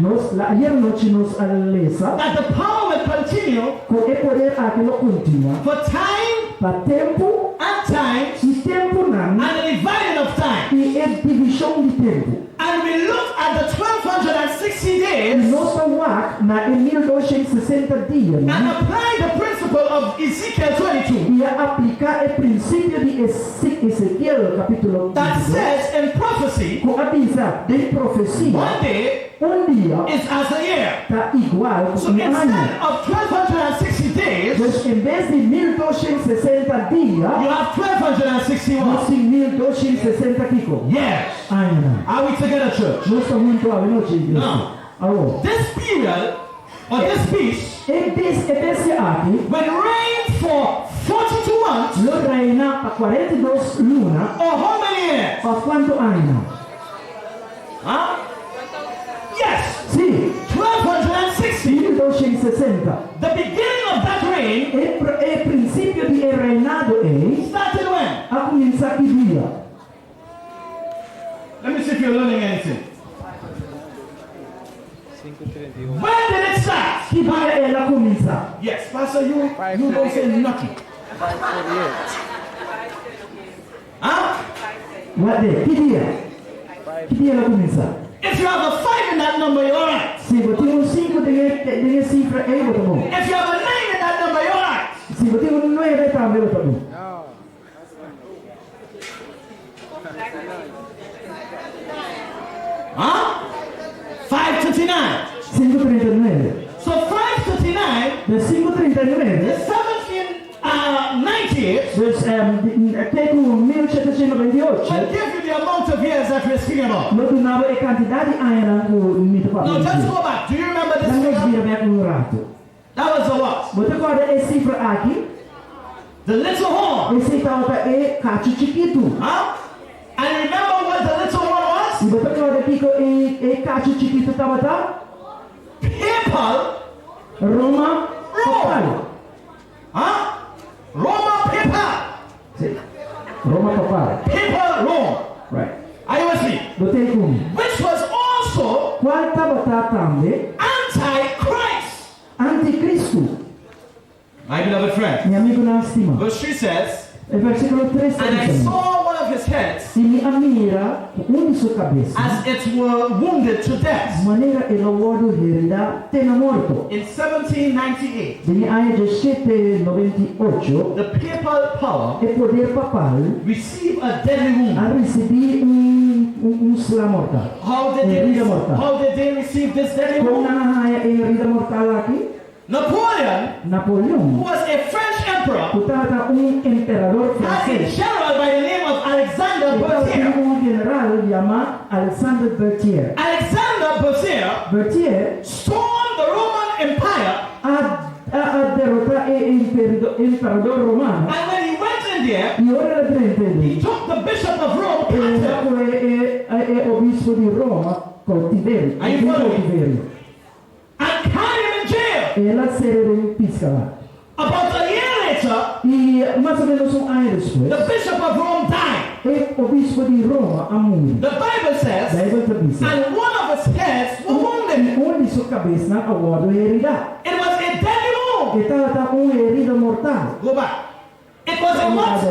Ayer noite nos lesa that the power will continue com o poder aquilo continua. for time Para tempo and times e tempo não and the dividing of time. e a divisão de tempo. And we looked at the 1260 E days nosso WAC na 1260 dias and applied the principle of Ezekiel 22 e aplicar o princípio de Ezequiel capítulo that 22. says in prophecy, Com avisa de profecia, one day dia is as a year. está igual So com instead ano. of 1260 days, Mas em vez de 1260 dias, you have 1261 nós temos 1260 kiko. years. Ano. Are we together, church? Nós estamos muito a noite, igreja. Não. Alô. This period, or this beast, Esse aqui, will reign for 42 months, lo reina para 42 luna, or how many years? para quanto ano? Huh? Yes, Sim, 1260. 1260. The beginning of that reign É princípio comienza chi dia. Let me see if you're learning anything. When did it start? Chi dia è la comienza. Yes, Pastor, you don't say nothing. 548. Huh? Guarda, chi dia? Chi dia la comienza? If you have a 5 in that number, you're alright. Se você tem um 5 de cifra, é muito bom. If you have a 9 in that number, you're alright. Se você tem um 9, também muito bom. No. Huh? 539. 539. So 539, De 539, the 1798 dus tegen 1798, will give you the amount of years that we're speaking about. nós donava a quantidade de anos que me Now just go back. Do you remember this Nós figure? vira bem um rato. That was the what? Você pode a cifra aqui, The little horn. esse tal é cacho chiquito. Huh? And remember what the little horn E was? você pode aqui que é cacho chiquito estava tá? Papal. Roma, papal. Huh? Roma papal. Sim. Roma papal. Papal Rome. Right. Are you with me? Você como? Which was also Qual estava tá também? anti-Christ. Anticristo. My beloved friend. Meu amigo na estima. Verse 3 says, É versículo 3 and I diz. saw one of his heads E me mira de sua cabeça. as it were wounded to death. Maneira ele o herida tena morto. In 1798, De ano de 798, the papal power o poder papal received a deadly wound. a receber sla mortal. How did they receive this deadly Como wound? na herida mortal aqui, Napoleon, who Napoleão, was a French emperor, portava imperador had a francês. general by the name of Alexander Então tinha Berthier. general chamado Alexandre Berthier. Alexander Berthier Berthier stormed the Roman Empire, a derrotar o imperador romano. and when he went in there, E ora he frente took the bishop of Rome ele captive é obispo de Roma, cautiverio. Aí foi. Cautiverio. and carried him in jail. Ela serve pisca lá. About a year later, E mais ou menos ano depois, the bishop of Rome died. o obispo de Roma a morrer. The Bible says, Daí vai para pisca. and one of his heads was wounded. Onde sua cabeça na aguardo herida. It was a deadly wound. Estava herida mortal. Go back. It was a what?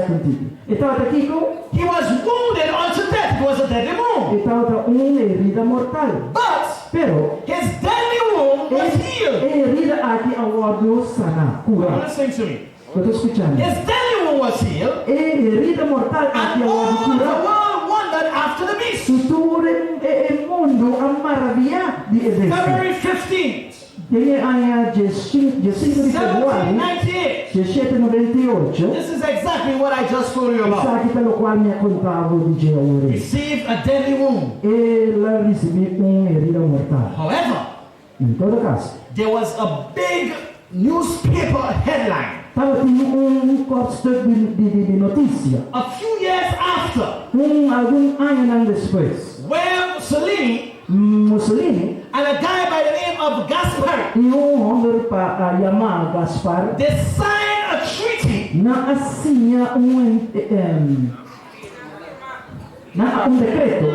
Estava aqui com He was wounded unto death. It was a deadly wound. estava herida mortal. But Pero his deadly wound was healed. herida aqui aguardo sana, cura. Listen to me. Eu estou escutando. His deadly wound was healed, Herida mortal aqui and all aguardo the cura. world wondered after the beast. Tutto il mondo a maravilla di esempio. February 15th, Degli anni 5 di febbraio 1798. 1798, This is exactly what I just told you about. sa che per lo quale mi contavo di Geore. Received a deadly wound. E la ricevì un'erida mortale. However, In todo caso, there was a big newspaper headline stava in corso di notizia. a few years after Alcun anno después, where Mussolini Mussolini and a guy by the name of Gaspar, e homem chiamato Gaspar they signed a treaty na assegna un decreto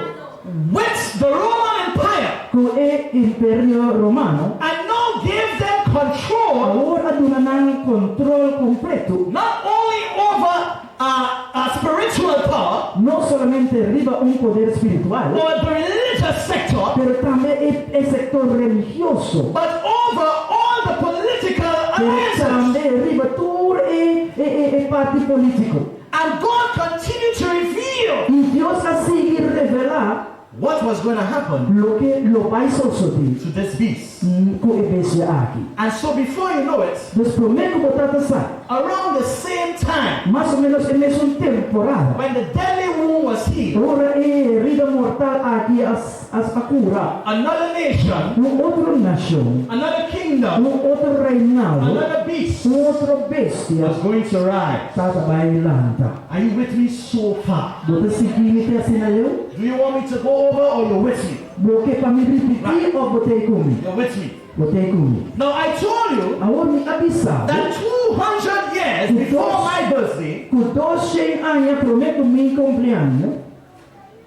with the Roman Empire con l'Imperio Romano. and now gave them control Ora donano controllo completo, not only over a spiritual power non solamente arriva un potere spirituale, or the religious sector, però también il settore religioso, but over all the political però alliances. también arriva tutto il parti politico. And God continued to reveal Y Dios así revela what was going to happen lo que lo va a suceder to this beast. con el beso aquí. And so before you know it, Después me como trata sa, around the same time, más o menos en esa temporada, when the deadly wound was healed, ora herida mortal aquí as cura, another nation, otra nación, another kingdom, otro reinado, another beast otro bestia, was going to rise. stata bailanta. Are you with me so far? Você seguir assim na eu? Do you want me to go over or you're with me? Porque para me repetir ou botei comigo? You're with me. Botei comigo. Now I told you Agora me avisado that 200 years before my birthday, que 200 anos prometo meu cumpleaños,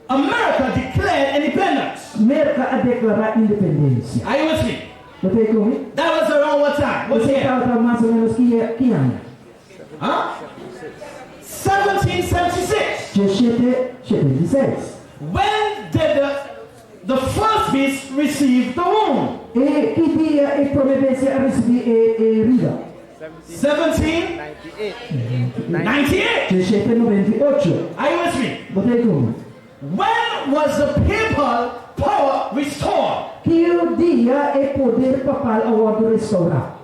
America declared independence. América a declarar independência. Are you with me? Você comigo? That was around what time? What Você year? estava mais ou menos que ano? Huh? 1776. 1776. When did the first beast receive the wound? E que dia é prometência a receber Rida? 1798. 1798. Are you with me? Você comigo? When was the papal power restored? Que o dia é poder papal ao restaurar?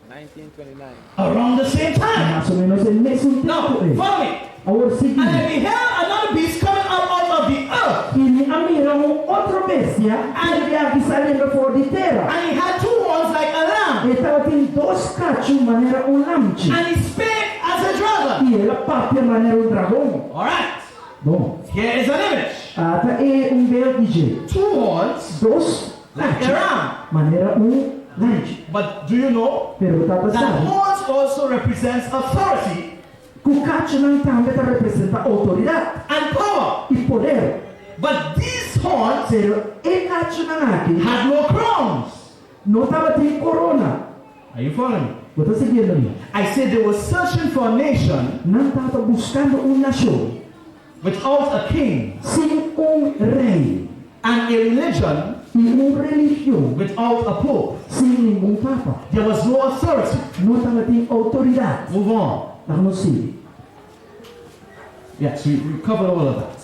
1929. Around the same time. Mais ou menos no mesmo Now, tempo. follow me. Agora And seguinte. I beheld another beast coming up out of the earth. E me amiram outra bestia que saindo fora de terra. And he had two horns like a lamb. Ele estava tem dois cachos maneira lamche. And he spake as a dragon. E ela papia maneira dragão. Alright. Bom, Here is an image. até é belo DJ. Two horns Dois like a ram. maneira lamche. But do you know Pero tá that passando. horns also represents authority O cacho não também representa autoridade and power? e poder. But these horns Pero e cacho não aqui had no crowns. não estava tem corona. Are you following me? Você seguindo me? I said they were searching for a nation Não estava buscando nação without a king sem rei and a religion e religião without a pope. sem nenhum papa. There was no authority. Não estava tem autoridade. Move on. Vamos seguir. Yes, we covered all of that.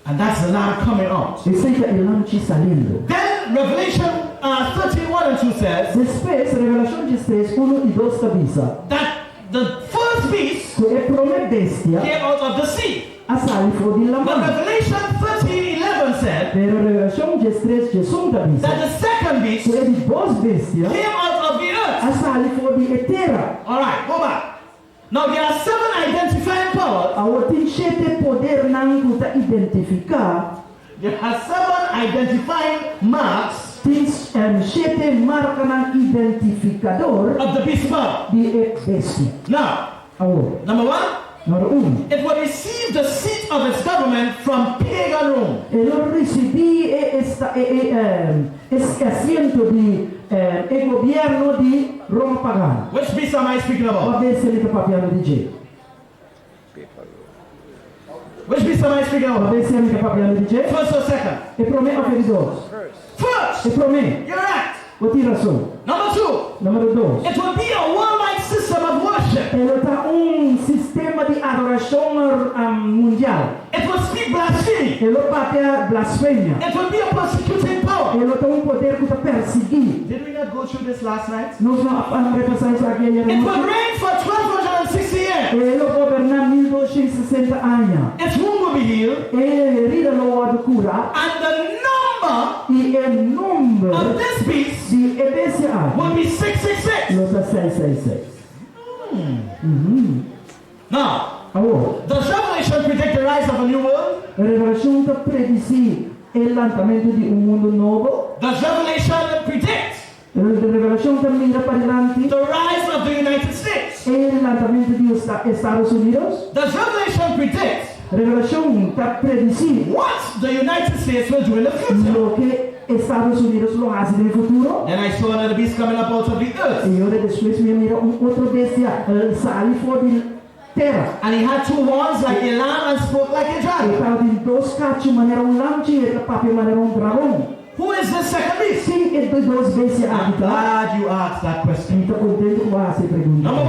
And that's the lamb coming out. Esse é o lamche saindo. Then Revelation 13, 1 and 2 says Depois, Revelação 13, 1 e 2 avisa that the first beast que é primeira bestia came out of the sea. a sair fora de But lamão. Revelation 13, 11 said Pero Revelação 13, 2 avisa that the second beast que é de duas bestias came out of the earth. a sair fora de terra. Alright, go back. Now there are 7 identifying powers. Agora tem 7 poder não que identificar. There are 7 identifying marks Tem 7 marcas não identificador of the beast power. de bestia. Now, Agora, number 1, número 1. it will receive the seat of its government from pagan Rome. Eu recebi esse assento de governo de Roma pagana. Which beast am I speaking about? Pode ver se ele está papiando de jeito. Which beast am I speaking Pode about? ver se ele está papiando de jeito. First or second? E prometo a veridade. First! E prometo. You're right. Vou ter razão. Number 2, Número 2. it will be a worldwide system of worship. Ele está sistema de adoração mundial. It will speak blasphemy. Ele papia blasfêmia. It will be a persecuting power. Ele tem poder que está perseguir. Did we not go through this last night? Nós não repassamos isso aqui. It will reign for 1260 years. Ele governa 1260 anos. Its wound will be healed. Ele herida lo cura. And the number E o número of this beast de EBCA will be 666. nota 666. Now, Agora, does Revelation predict the rise of a new world? a revelação está predizer o lançamento de mundo novo. Does Revelation predict A revelação está mira para diante the rise of the United States? o lançamento dos Estados Unidos. Does Revelation predict A revelação está predizer what the United States will do in the future? o que Estados Unidos lo hace no futuro. Then I saw another beast coming up out of the earth. E agora depois me mira outro bestia sai fora de terra. And he had 2 horns like a lamb and spoke like a dragon. Estava em dois cachos maneira lamche e papel maneira dragão. Who is this second beast? Sim, é dois bestias I'm aqui, tá? glad you asked that question. Estou contente com essa pergunta. Number 1,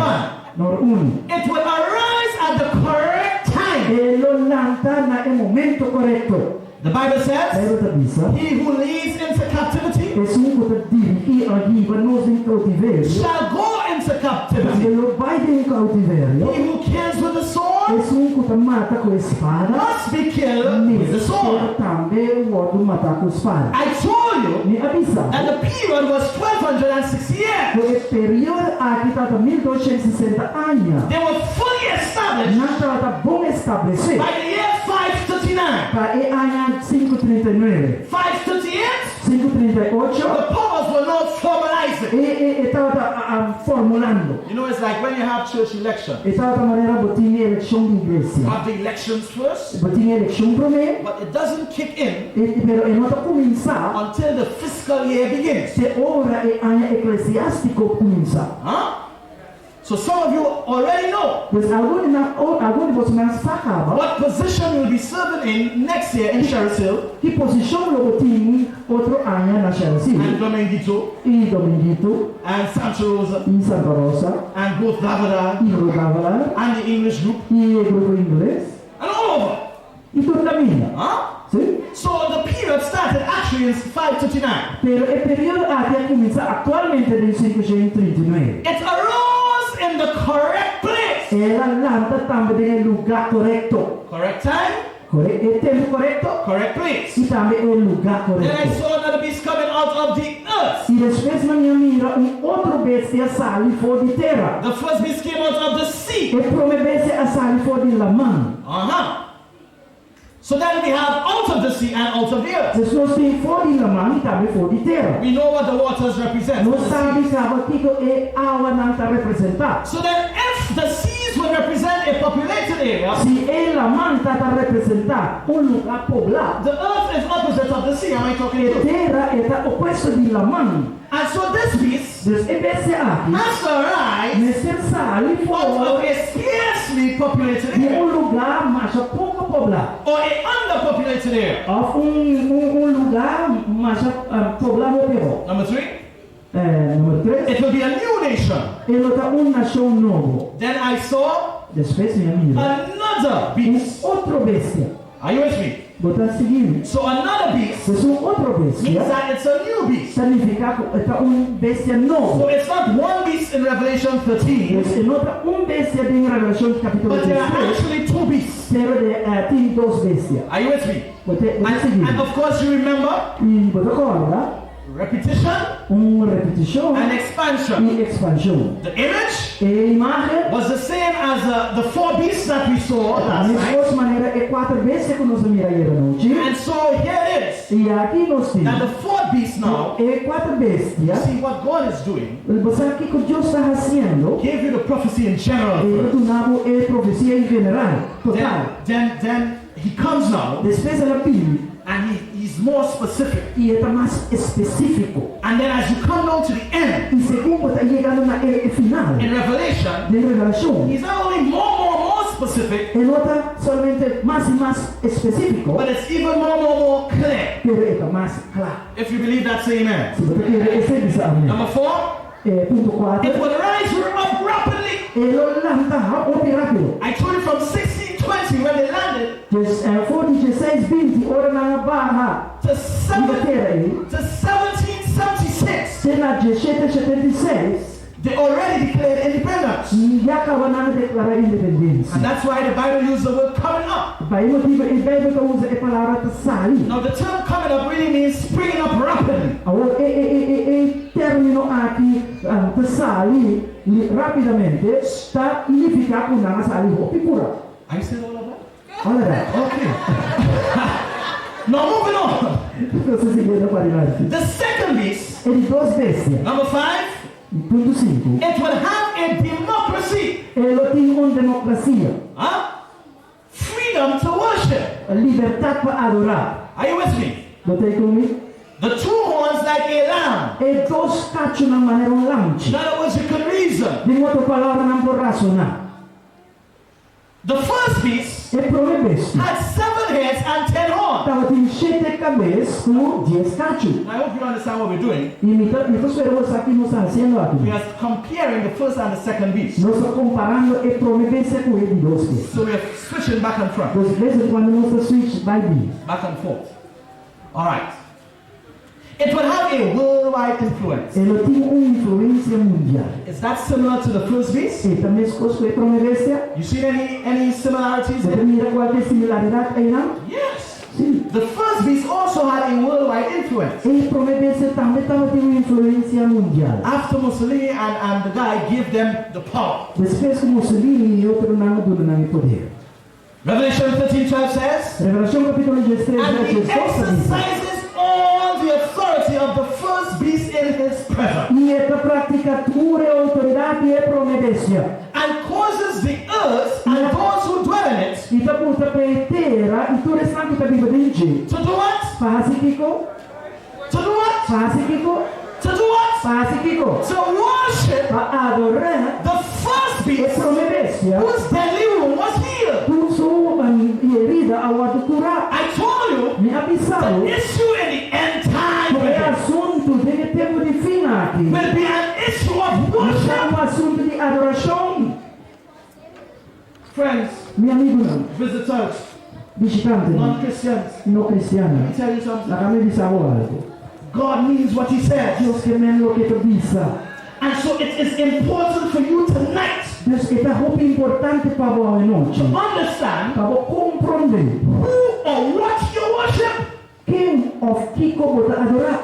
Número 1. it will arise at the correct time. Ele lança no momento correto. The Bible says, Pero tá dizendo, he who leads into captivity é só que tá dirigir aqui para nós em cautivério. shall go into captivity. Ele vai em cautivério. He who kills with the É sword só que tá mata com a espada. must be killed with the sword. Também o outro matar com a espada. I told you Me avisa. that the period was 1260 years. O período aqui está 1260 anos. They were fully established Não está bom estabelecido. by the year 539. Para o ano 539. 538, 538. the powers were not formalizing. estava formulando. You know, it's like when you have church election. Estava da maneira botinha eleição de You igreja. have the elections first, Botinha eleição primeiro, but it doesn't kick in pero não está começar. until the fiscal year begins. Se ora é ano eclesiástico começar. Huh? So some of you already know Pois alguns de vocês sabem what position you'll be serving in next year in Sheriff Hill que posição eu botinha outro ano na Chelsea and Dominguito e Dominguito and Santa Rosa e Santa Rosa and both Davida e Rodava and the English group e o grupo inglês and all over. e toda a minha. Huh? Sim? So the period started actually in 539. Pero o período até começar atualmente em 539. It arose in the correct place. Ela lanta também no lugar correto. Correct time, É tempo correto correct place. e também é lugar Then I correto. saw another beast coming out of the earth. E depois minha mira outro bestia sai fora de terra. The first beast came out of the sea. E prome bestia sai fora de lamã. So then we have out of the sea and out of the earth. Se nós tem fora de lamã e também fora de terra. We know what the waters represent. Nós sabemos que é água não está representada. So then if the seas would represent a populated area, Se ela manta está representar lugar poblado. the earth is opposite of the sea. Am I talking E to you? terra é oposto de lamã. And so this beast Dus é bestia aqui. has to rise Necessário out fora of a scarcely populated de area lugar mais pouco poblado. or a underpopulated area. Of lugar mais poblado pior. Number 3, Número 3. it will be a new nation. Ele está nação novo. Then I saw Depois minha amiga. another beast. Outro bestia. Are you with me? Botar seguinte. So another beast Se são outro means bestia, that it's a new beast. significa que está bestia So novo. it's not one beast in Revelation 13, Se nota bestia em Revelação capítulo but there are 13. actually two beasts. Tem dois bestias. Are you with me? Botar And seguinte. of course you remember E botar agora repetition repetição and expansion. e expansão. The image E a imagem was the same as the four beasts that we saw da last night. mesma maneira é quatro bestias que nós miramos noite. And so here it is. E aqui nós Now temos the fourth beast now, quatro bestias. see what God is doing. Você sabe o que Deus está fazendo? Gave you the prophecy in general Ele first. donava a profecia em geral, total. Then he comes now Depois ela pede and he's more specific. e está mais específico. And then as you come down to the end E segundo está chegando na final in Revelation, de revelação, he's not only more specific, ele está somente mais e mais específico, but it's even more clear. pero está mais claro. If you believe that, say amen. Se você quer receber amém. Number 4, Ponto 4. it would rise up rapidly. Ele lanta rápido. I told you from 1620 when they landed For 16:20 hora na barra to de 1776. Cena 1776 They already declared independence. já acaba na declarar independência. And that's why the Bible uses the word coming up. Vai motivo e Bíblia usa a palavra sair. Now the term coming up really means springing up rapidly. Agora termino aqui de sair rapidamente está significa que não sair o picura. I said all of that? Olha, Okay. Now moving on. você se vê na qualidade. The second beast, Ele duas bestias. number 5, Ponto 5. it will have a democracy. Ele tem uma democracia, Freedom to worship. liberdade para adorar. Are you with me? Botei comigo? The two horns like a lamb. E dois cachos na maneira lanche. In other words, you can reason. De outra palavra, não pode racionar. The first beast E prove bestia. had 7 heads and 10 horns. Estava tem 7 cabeças com 10 cachos. I hope you understand what we're doing. E me espero aqui nós estamos fazendo We aqui. are comparing the first and the second beast. Nós estamos comparando e prove bestia com ele dois bestas. So we are switching back and front. Dos vezes quando nós switch vai vir. Back and forth. All right. It will have a worldwide influence. Ele tem uma influência mundial. Is that similar to the first beast? E também coisas que prove bestia. You see any similarities Você there? mira qualquer similaridade aí não? Yes. Sim. The first beast also had a worldwide influence. E prove bestia também estava tendo uma influência mundial. After Mussolini and the guy give them the power. Depois que Mussolini e outro não dominam o poder. Revelation 13:12 says, Revelação capítulo 13, and he verso 12. exercises all the authority of the first beast in in his presence. E esta prática ture autoridade e promedecia. And causes the earth and those who dwell in it E ta puta pe terra e ture sangue ta viva dentro. to do what? Faz kiko, To do what? faz kiko, To do what? faz kiko. To worship Pa adorar the first e beast promedecia. whose deadly wound was healed. Tu sou herida ao adorar. I told you Me avisado. the issue in the end time Porque assunto de tempo de fim aqui. will be an issue of Não é worship. assunto de adoração. Friends, Meu amigo não. visitors, Visitante. non-Christians, Não let me cristiano. tell you something. Na cabeça de algo. God means what he says. Deus que me lo que tu disse. And so it is important for you tonight Deus que está muito importante para você noite. to understand Para você compreender who or what you worship. quem ou que como você adorar.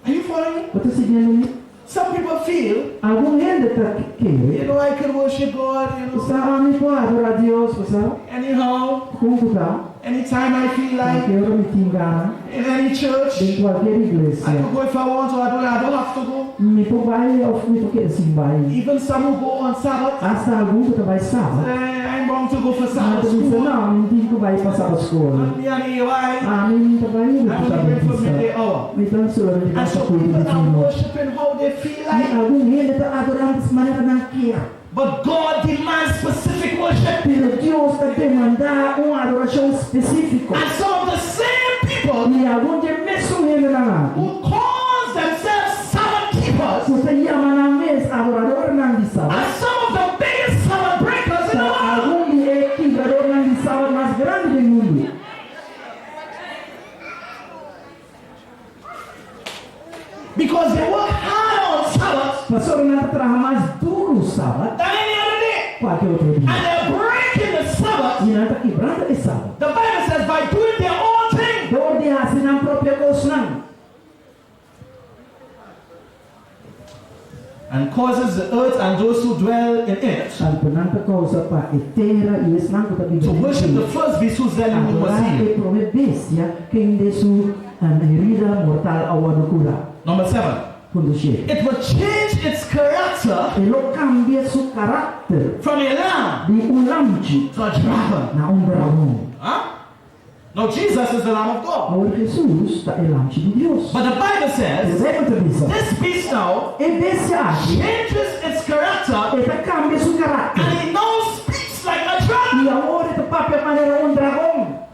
Are you following me? Você seguindo me? Some people feel, Algum gente está you querendo. know, I can worship God, you Você know, me pode adorar Deus, você? anyhow, Como está? anytime I feel Porque like, eu me tinha in any church. em qualquer I igreja. can go if I want to, I don't have to go. Me pode vai ou me pode assim vai. Even some who go on Sabbath, Hasta algum que vai sábado. I'm bound to go for Mas Sabbath você diz, school. não, me diz que vai passar a escola. And why? Ah, me vai indo I'm para a waiting for midday missa. hour. Então, senhor, me And vai so para people are o worshiping how they feel E like. algum gente está adorando de maneira não quer. But God demands specific worship. Pero Deus está demandando uma adoração específica. And some of the same people E algum dia mesmo gente não who calls themselves Sabbath keepers Você chama na mesa adorador não de sábado. are some of the biggest Sabbath breakers in the world. Algum dia é quebrador não de sábado mais grande do mundo. Because they work hard on Sabbath Pastor não trabalha mais duro sábado. than any other day. Qualquer outro And dia. they're breaking the Sabbath. E não está quebrando de sábado. The Bible says by doing their own thing. Dor de assinar a própria coisa não. And causes the earth and those who dwell in it Tanto nanta coisa para a terra e esse não está to worship the first beast whose deadly wound was Adorar healed. e promedecia quem de sua herida mortal ao adorar. Number 7. Quando chega. It will change its character Ele cambia seu caráter from a lamb de lamche to a dragon. na dragão. Huh? No, Jesus is the Lamb of God. Agora Jesus está em lamche de Deus. But the Bible Ele says vai para dizer. this beast now E desse aqui, changes its character ele cambia seu caráter. and it now speaks like a dragon. E agora ele papel maneira dragão.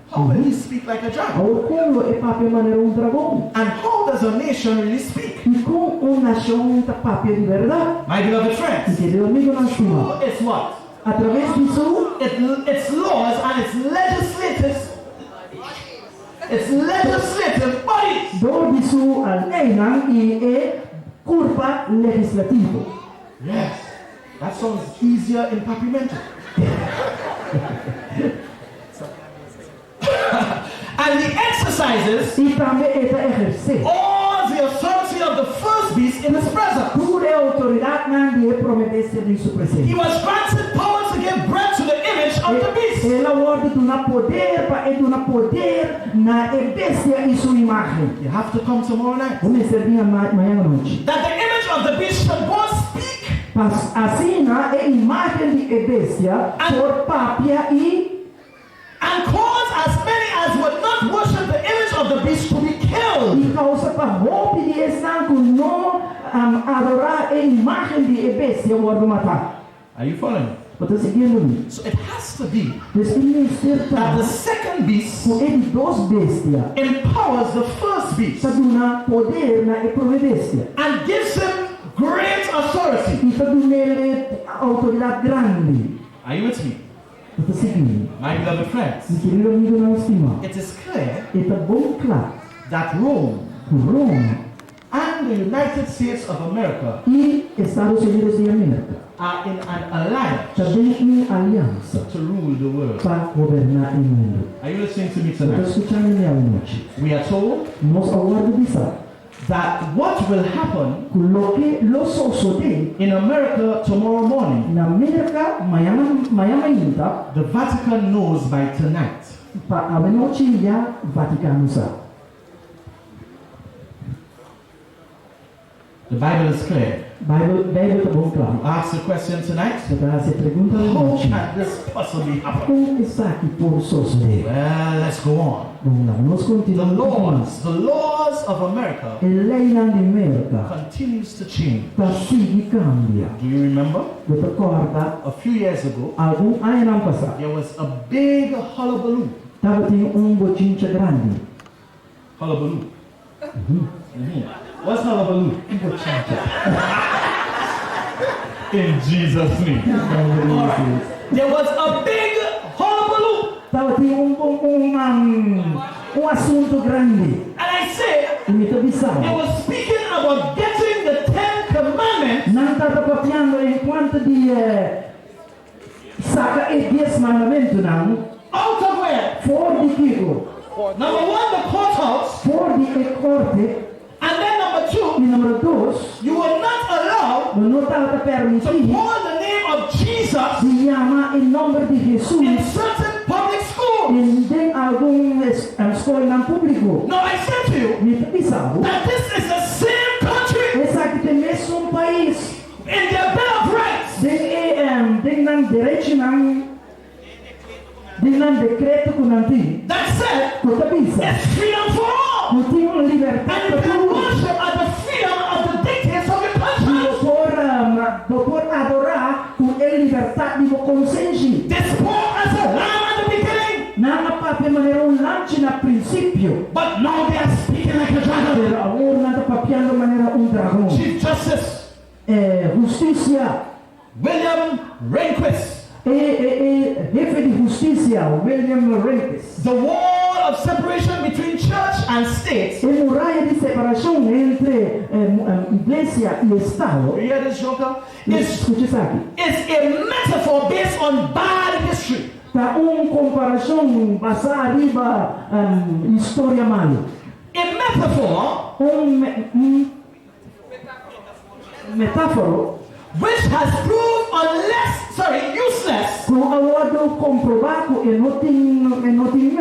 How will he speak like a dragon? Agora como é papel maneira dragão? And how does a nation really speak? E com nação está papel de verdade. My beloved friends, Entendeu, amigo nosso? who is what? Através disso, Its laws and its legislative bodies. dor disso a lei e é curva legislativo. Yes, that sounds easier in Papiamento. And the exercises E também é exercer. all the authority of the first beast in his presence. Tudo é autoridade na de prometer em sua He presença. was granted power to give breath to the image of the beast. Ela ordem do na poder para do na poder na bestia e sua imagem. You have to come tomorrow night. Vamos servir amanhã à noite. That the image of the beast should both speak Assim na imagem de bestia por papia and cause as many as would not worship the image of the beast to be killed. e causa para roupa de estanco não adorar a imagem de bestia ou matar. Are you following? Você seguindo-me? So it has to be Desde that the second beast com ele dos bestia empowers the first beast para dar poder na providência and gives him great authority. e para dar ele autoridade grande. Are you with me? Você seguindo? My beloved friends, Meu querido amigo não estima. it is clear É bom claro that Rome Roma and the United States of America e Estados Unidos de América are in an alliance também em aliança to rule the world. para governar o mundo. Are you listening to me Estou tonight? escutando minha noite. We are told Nós agora dizemos that what will happen que lo sucede in America tomorrow morning, na América amanhã ainda the Vatican knows by tonight. para a noite já Vaticano sabe. The Bible is clear. Bible tá bom claro. Ask the question tonight. Você tá se perguntando How hoje, can this possibly happen? como está aqui por suceder? Well, let's go on. Vamos lá, vamos The continuar. laws of America E lei na America continues to change. tá sigue cambia. Do you remember? Você recorda? A few years ago, Algum ano passado, there was a big hullabaloo. tava tinha bochincha grande. Hullabaloo. What's hullabaloo? Bochincha. In Jesus' name. There was a big hullabaloo. Tava tinha assunto grande. And I said, E me tá it bisando. was speaking about getting the 10 Commandments Não estava papiando enquanto de saca e 10 mandamentos não. out of where? For de Kiko. Number one, the courthouse. For de corte. And then number E two, número 2, you were not allowed não estava to permitido call the name of Jesus de chamar em nome de in Jesus certain public schools. em algum escola público. No, I said to you Me tá bisando. that this is the same country Esse aqui tem mesmo país. in their Bill of Rights. Tem direito não decreto que não tem. That said, Tu tá bisando. it's freedom for all. Não tem uma liberdade And you para can todos. worship at the freedom of the dictates of your country. Por adorar com a liberdade de consciência. This poor as a lamb at the beginning, Não há papel maneira lanche na princípio. but now they are speaking like a dragon. Pero agora não está papiando maneira dragão. Chief Justice Justiça. William Rehnquist, Jefe de justiça, William Rehnquist. the wall of separation between church and state. A muralha de separação entre igreja e Estado. You hear this, Joker? Is Escute isso aqui. a metaphor based on bad history. Tá comparação basada riba história mal. A metaphor Metáfora which has proved useless com o lado comprovado e não tem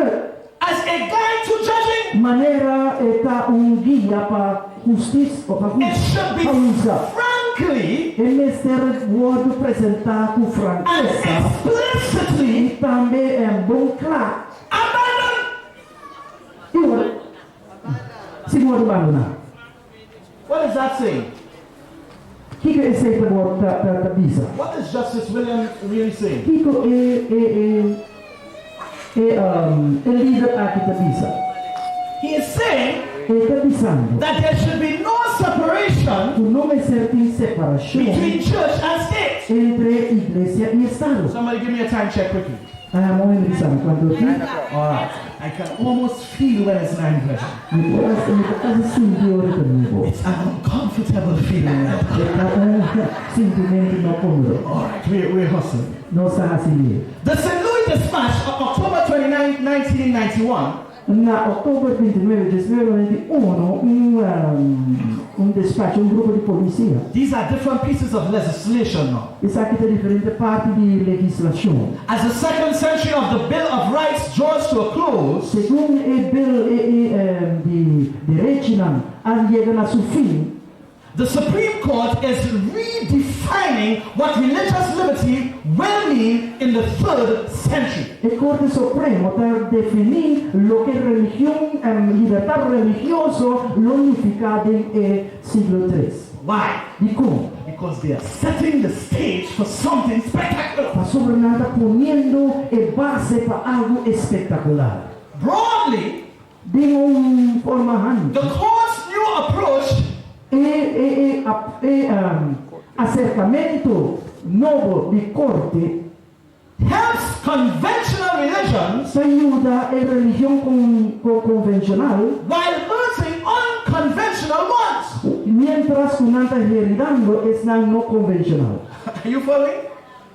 as a guide to judging. maneira está guia para justiça ou para It should be usar. frankly E mestre word apresentar com and franqueza explicitly e também bom claro. abandoned. E agora, segundo abandonar. What is that saying? O que é esse word da bisa? What is Justice William really saying? Kiko líder aqui da bisa. He is saying Está dizendo that there should be no separation que não é certa separação between church and state. entre igreja e Estado. Somebody give me a time check quickly. Muito interessante. Quando eu All right. I can almost feel when it's 9:30. me quase senti hora também. It's an uncomfortable feeling. Sentimento não cômodo. All right, we're hustling. Não está assim. The St. Louis Dispatch of October 29, 1991 Na outubro 29 de 2021, despacho, grupo de polícia. These are different pieces of legislation now. Isso aqui é diferente parte de legislação. As the second century of the Bill of Rights draws to a close, Segundo o bill de direitos, chega a seu fim. the Supreme Court is redefining what religious liberty will mean in the 3rd century. A Corte Suprema está definindo o que é religião, liberdade religiosa, unificada no siglo III. Why? E como? Because they are setting the stage for something spectacular. Está sobre nada poniendo a base para algo espectacular. Broadly, De forma the court's new approach acercamento novo de corte helps conventional religions ajuda a religião convencional, while hurting unconventional ones. mientras que não está heredando es não convencional. Are you following?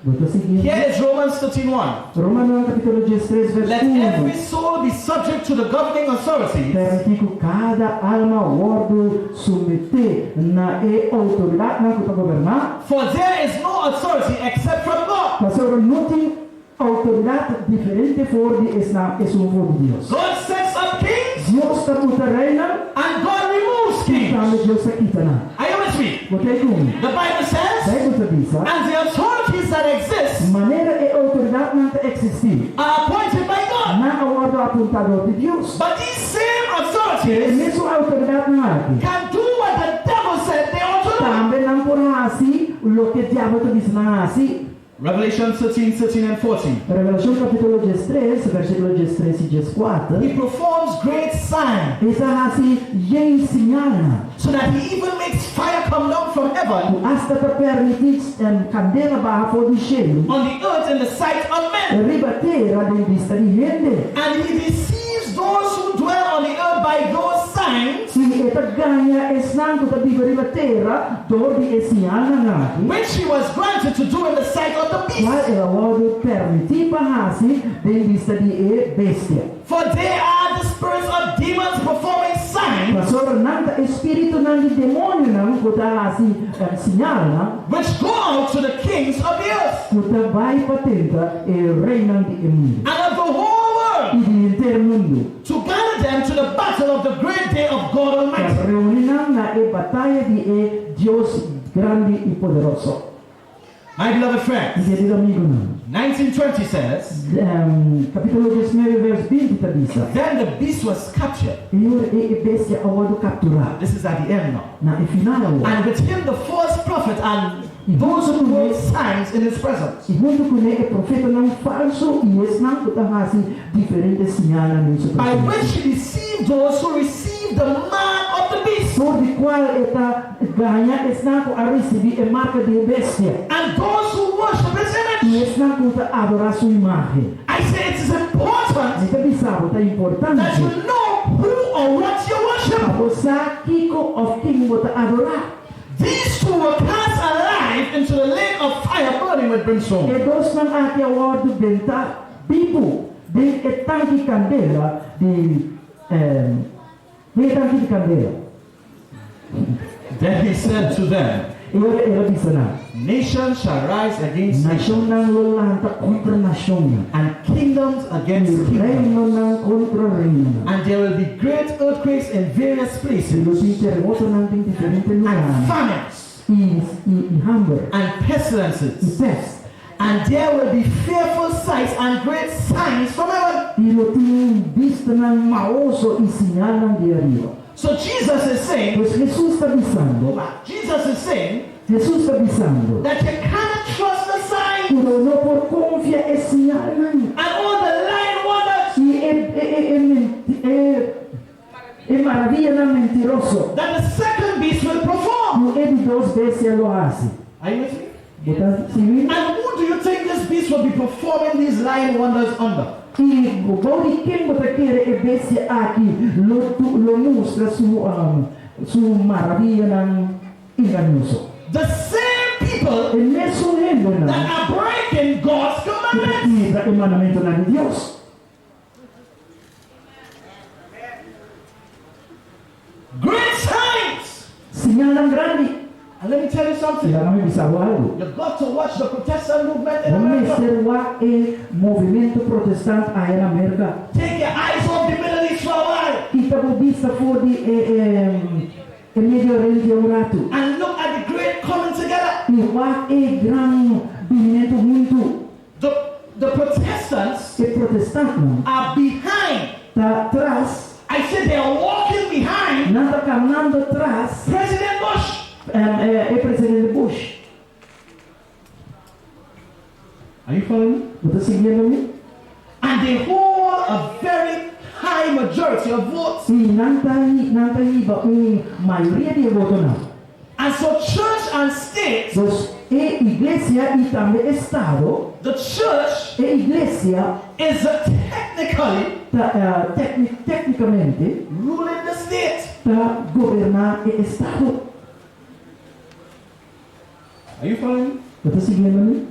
Vou seguir. Here is Romans 13:1. Romanos capítulo 13, verso Let 1. every soul be subject to the governing authorities, Permitir que cada alma guardo submeter na autoridade na que está governar. for there is no authority except from God. Mas agora não tem autoridade diferente fora de essa for de Deus. God sets up kings Deus está no terreno and God removes e kings. também Deus está quitando. Are you Watch me. Botei kung. The Bible says, Bible sabisa, and the authorities that exist maneira e autoridade não existir. are appointed by God. Na ordem apuntador de Deus. But these same E authorities mesmo a autoridade não é. can do what the devil said they ought to do. Também não por assim, o que o diabo te diz não assim. Revelation 13, 13 and 14. Revelação capítulo 13, versículo 13 e 14. He performs great signs, Essa assim, já sinala. so that he even makes fire come down from heaven Hasta para permitir candela barra fora do cheiro. on the earth in the sight of men. Ribater a vista de gente. And he deceives those who dwell on the earth by those signs, Se eta ganha esnanco da viva ribatera, dove e sinala nati. which he was granted to do in the sight of the beast. Qual é o modo permitir para assim, de vista de bestia. For they are the spirits of demons performing signs, Pastor, nada espírito não de demônio não, kuta assim, sinala, which go out to the kings of the earth kuta vai patenta e reina de mundo. and of the whole world, E de inteiro mundo. to gather them to the battle of the great day of God Almighty. Que reuniram na batalha de Deus grande e poderoso. My beloved E friends, querido amigo não. 1920 says, Capítulo 19, verso 20 está diz. then the beast was captured. E bestia a modo capturar. This is at the end now. Na final And with him the false prophet and those who work signs in his presence. e junto com ele, o profeta não falso e esse não está fazendo diferentes sinais nesse By processo. which he deceived those who received the mark of the beast Por de qual está ganha, esse não a receber a marca de bestia. and those who worship his E image. esse não está adorar sua imagem. I say it is important Está bizarro, está that importante. you know who or what you Para worship. você, Kiko, of quem você adorar. These two were cast alive into the lake of fire burning with brimstone. E dois não há que award dentro bibo de tanque candela de tanque de candela. Then he said to them, E ela disse não. nations shall rise against Nação nations, não lolanta contra nação. and kingdoms against E kingdoms. reino não contra reino. And there will be great earthquakes in various E places, os terremotos não tem diferente and lugar. famines, E hambre. and E pestilences. peste. And there will be fearful sights and great signs from heaven. E não tem vista não maoso e sinal não de arriba. So Jesus is saying, Pois Jesus está dizendo, Jesus is saying Jesus está dizendo, that you cannot trust the signs não não por confiar em sinal não. and all the lying wonders E maravilha não mentiroso. that the second beast will perform. Não é de duas vezes ele hace. Are you with me? Botar civil. And who do you think this beast will be performing these lying wonders under? E o bom de quem você quer é ver se aqui lo mostra sua maravilha não enganoso. The same people E mesmo ele não. that are breaking God's commandments. Quebra o mandamento de Deus. Great signs. Sinal grande. And let me tell you something. Já não me bisava algo. You've got to watch the Protestant movement in Vamos America. observar o movimento protestante aí na América. Take your eyes off the Middle East for a while E estava vista fora de Medio Oriente um rato. and look at the great coming together. E lá é grande movimento muito. The Protestants E protestante não. are behind. Está atrás. I said they are walking behind Não está caminhando atrás. President Bush. É presidente Bush. Are you following me? Você seguindo-me? And they hold a very high majority of votes. E não está aí maioria de voto não. And so church and state, Então, é igreja e também Estado. the church É igreja is technically tecnicamente ruling the state. para governar o Estado. Are you following me? Você seguindo-me?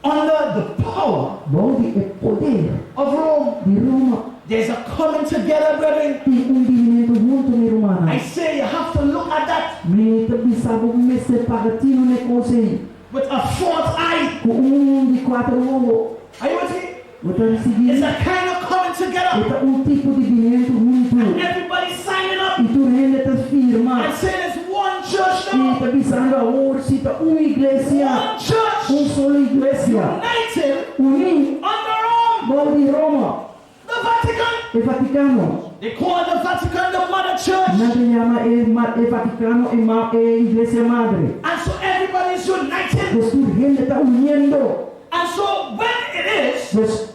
Under the power Bom de poder of Rome. de Roma. There's a coming together, brethren. Tem dividimento junto de Romana. I say you have to look at that Me bisabo me separatino ne conselho. with a fourth eye. Com de quatro ovo. Are you with me? Você It's seguindo? a kind of coming together. Tipo de dividimento junto. Everybody signing up E tu rende te firma. and saying it's one church Y está pisando ahora, cita una iglesia, one church, una sola iglesia, united unida, under Rome, bajo de Roma, the Vatican. el Vaticano. They call the Vatican the mother church. Nadie llama el Vaticano iglesia madre. And so everybody is united. Pues tu gente está uniendo. And so when it is, Pues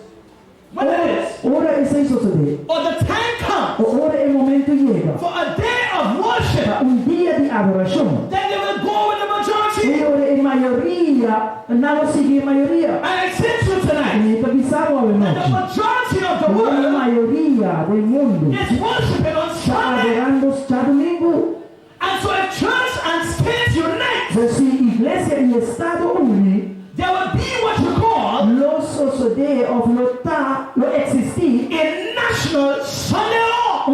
ahora es eso sucede. or the time comes Ahora el momento llega. for a day of worship, Para un día de adoración. then they will go with the majority. Y ahora en mayoría, no lo sigue mayoría. And it's true tonight. Y está pisado a la And the noche. majority of the La world mayoría del mundo is worshiping on está Sunday. adorando cada domingo. And so if church and state unite, Pues si iglesia y Estado unen, there will be what you call lo sucede o lo existir a national Sunday law.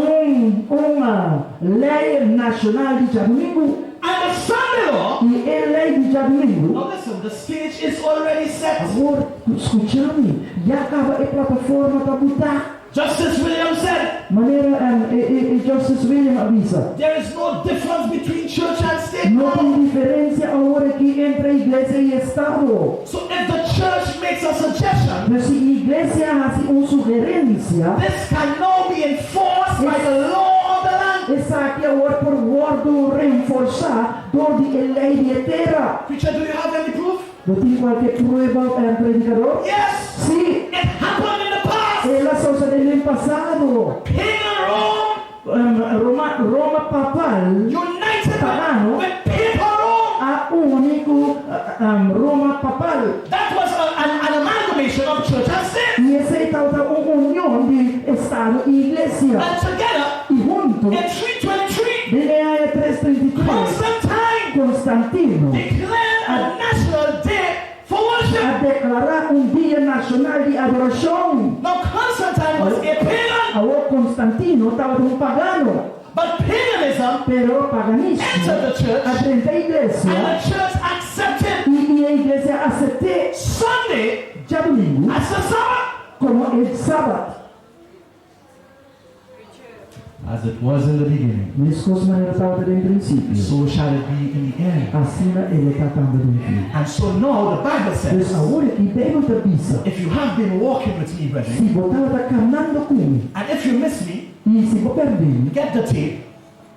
una ley nacional de cada domingo. And the Sunday law, Y el ley de cada domingo. now listen, the stage is already set. Agora, escutame, já acaba a plataforma para botar. Justice Williams said, Maneira, Justice William avisa. there is no difference between church and state Não law. tem diferença agora aqui entre igreja e Estado. So if the church makes a suggestion, Mas se a igreja faz uma sugerência, this can now be enforced by the law of the land. essa aqui agora por guardo reforçar toda a lei de terra. Preacher, do you have any proof? Não tem qualquer prova, predicador? Yes. Sim, It happened in the past. ela só se deu no passado. Pagan Rome Roma papal united Pagano. with paper Rome. a único Roma papal. That was an amalgamation of church and state. E essa é tal uma união de Estado e Igreja. And together, E junto, in 323, de EA 333, Constantine Constantino declared a national day for worship. a declarar dia nacional de adoração. Now Constantine was a pagan, Agora Constantino estava um pagano, but paganism pero paganismo entered the church, atrente a and Igreja the church accepted e a Igreja aceitou Sunday já domingo as the Sabbath. como o sábado. As it was in the beginning, Mesmo maneira estava em princípio, so shall it be in the end. assim ele está também no fim. And so now the Bible Mas says, agora que pergunta bisa, if you have been walking with me, se brethren, você está caminhando comigo and if you miss me, e se você perder, get the tape.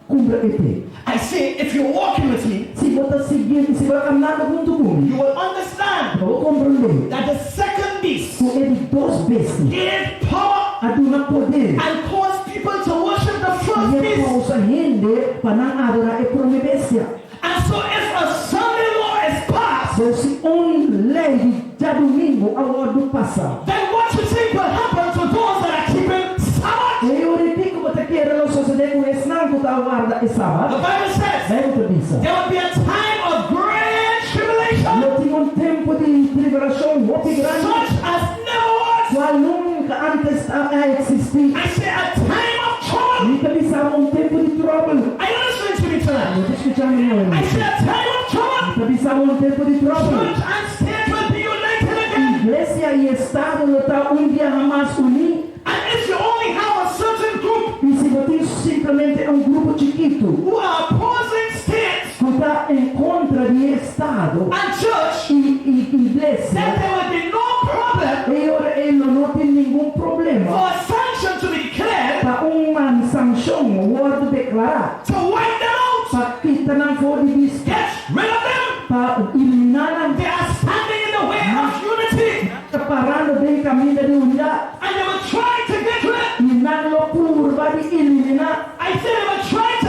cumpra ET. I say, if you're walking with me, Se você está seguindo, se você caminhando junto you comigo, will understand vou compreender that the second beast que ele duas vezes gave power a dar poder and caused people to worship the first e beast. causa gente para não adorar a providência. And so if a Sunday law is passed, Se lei de domingo agora do passado, then what you think will happen to those that are keeping Sabbath? eu repito que você quer não suceder com esse não que está guarda e The sábado. Bible says Vai outra bisa. there will be a time of great tribulation, Eu tinha tempo de tribulação muito grande, such as never was. qual nunca antes a existir. I say a time of trouble. Nunca pensava tempo de trouble. Are you listening to me tonight? Eu estou escutando meu I irmão. say a time of trouble. Nunca pensava tempo de trouble. Church and state will be united again. Igreja e Estado não estão dia jamais unidos. And if you only have a certain group E se você simplesmente é grupo chiquito who are opposing states que está em contra de Estado and church, e then igreja, there will be no problem ele não tem nenhum problema for a sanction to be declared para uma sanção, word declarar, to wipe them out, para quitar não for de vista, get rid of them. para eliminar, They are standing in the way of unity, está parando de caminho de unidade. and they will try to get rid. E não lo curva de eliminar. I say they will try to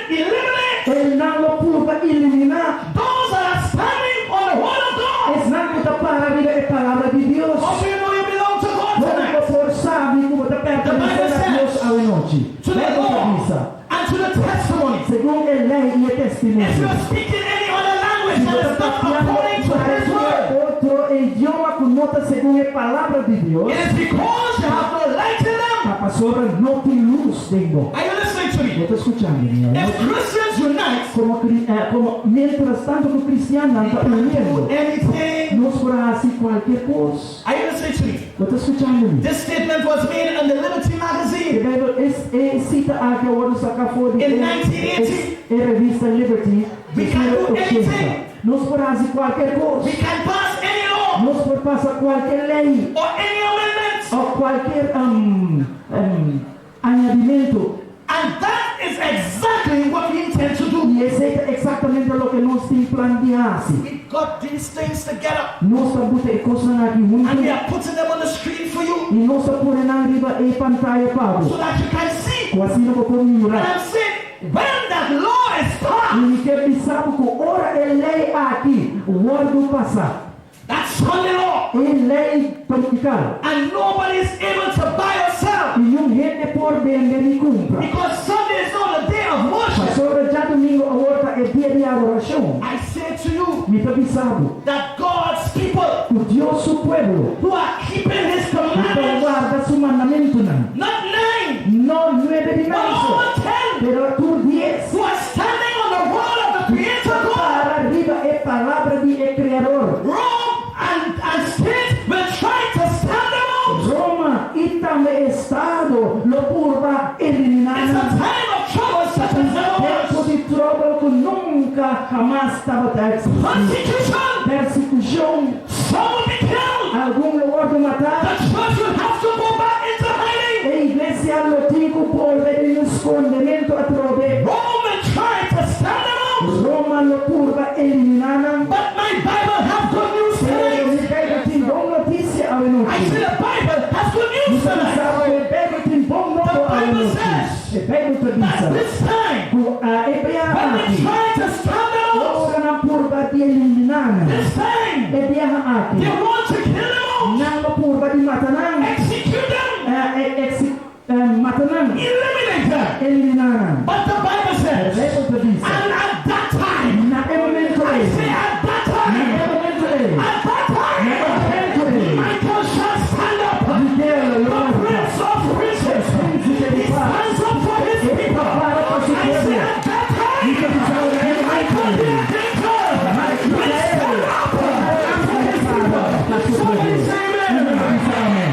eliminate Ele não lo curva eliminar. those that are standing on the word of God. Es não que está para a palavra de Deus. How do you know you belong to God Não tonight? forçar de como está pertencendo a Deus à noite. To the law and to the testimony. Segundo a lei e o If testemunho. you're speaking any other language that is not according to His word, outro idioma que não está segundo a palavra de Deus. it is because you have no light in them. A pastora não tem luz dentro. Are you listening to me? Eu estou escutando, minha If Christians unite, como mientras tanto que o cristiano está uniendo. Anything. Nós fazemos qualquer coisa. Are you listening to me? Você escutando? This statement was made in the Liberty magazine Cita aqui o outro saca fora in 1980. revista Liberty. We can do anything. Nós fazemos qualquer We coisa. can pass any law Nós podemos passar qualquer lei or any amendment. ou qualquer añadimento. And that is exactly what we intend to do. E esse é exatamente o que nós temos planeado. We got these things together Nós estamos botando coisas aqui and we juntos are putting them on the screen for you e nós estamos pondo arriba e pantalla para so that you can see. assim não podemos And mirar. I'm saying, when that law is passed, E quer pensar que ora é lei aqui, o ano do passado, that's Sunday law, é lei tropical. and nobody is able to buy or sell E gente pode vender e comprar. because Sunday is not a day of worship. Pastor, já domingo a outra é dia de adoração. I say to you Me está pensando, that God's people o Deus, o pueblo, who are keeping His então commandments, guarda seu mandamento, não. not 9, No 9 de but março, over 10, pero tu 10. who are standing on the word of the Creator God. Para arriba é palavra de Criador. Rome and state will try to stand them out. Roma e também Estado lo purba It's a eliminar. time of trouble such as Tempo ours. de trouble que nunca jamás estava Persecution, persecução. some will be killed. Algum lugar de The matar. church will have to go back into hiding. A igreja lo tico por el escondimento a trove. Rome will try to stand them out. Roma lo purba eliminar. But my Bible has good news tonight. Notícia a I noite. say the Bible has good news tonight. That this time, when they try to stand them out, this time, they want to kill them out, execute them, eliminate them. But the Bible says, and at that time, I say at that time, Michael shall stand up, the Prince of Princes. He stands up for his people. I say at that time, Michael the Victor will stand up for his people. Somebody say amen.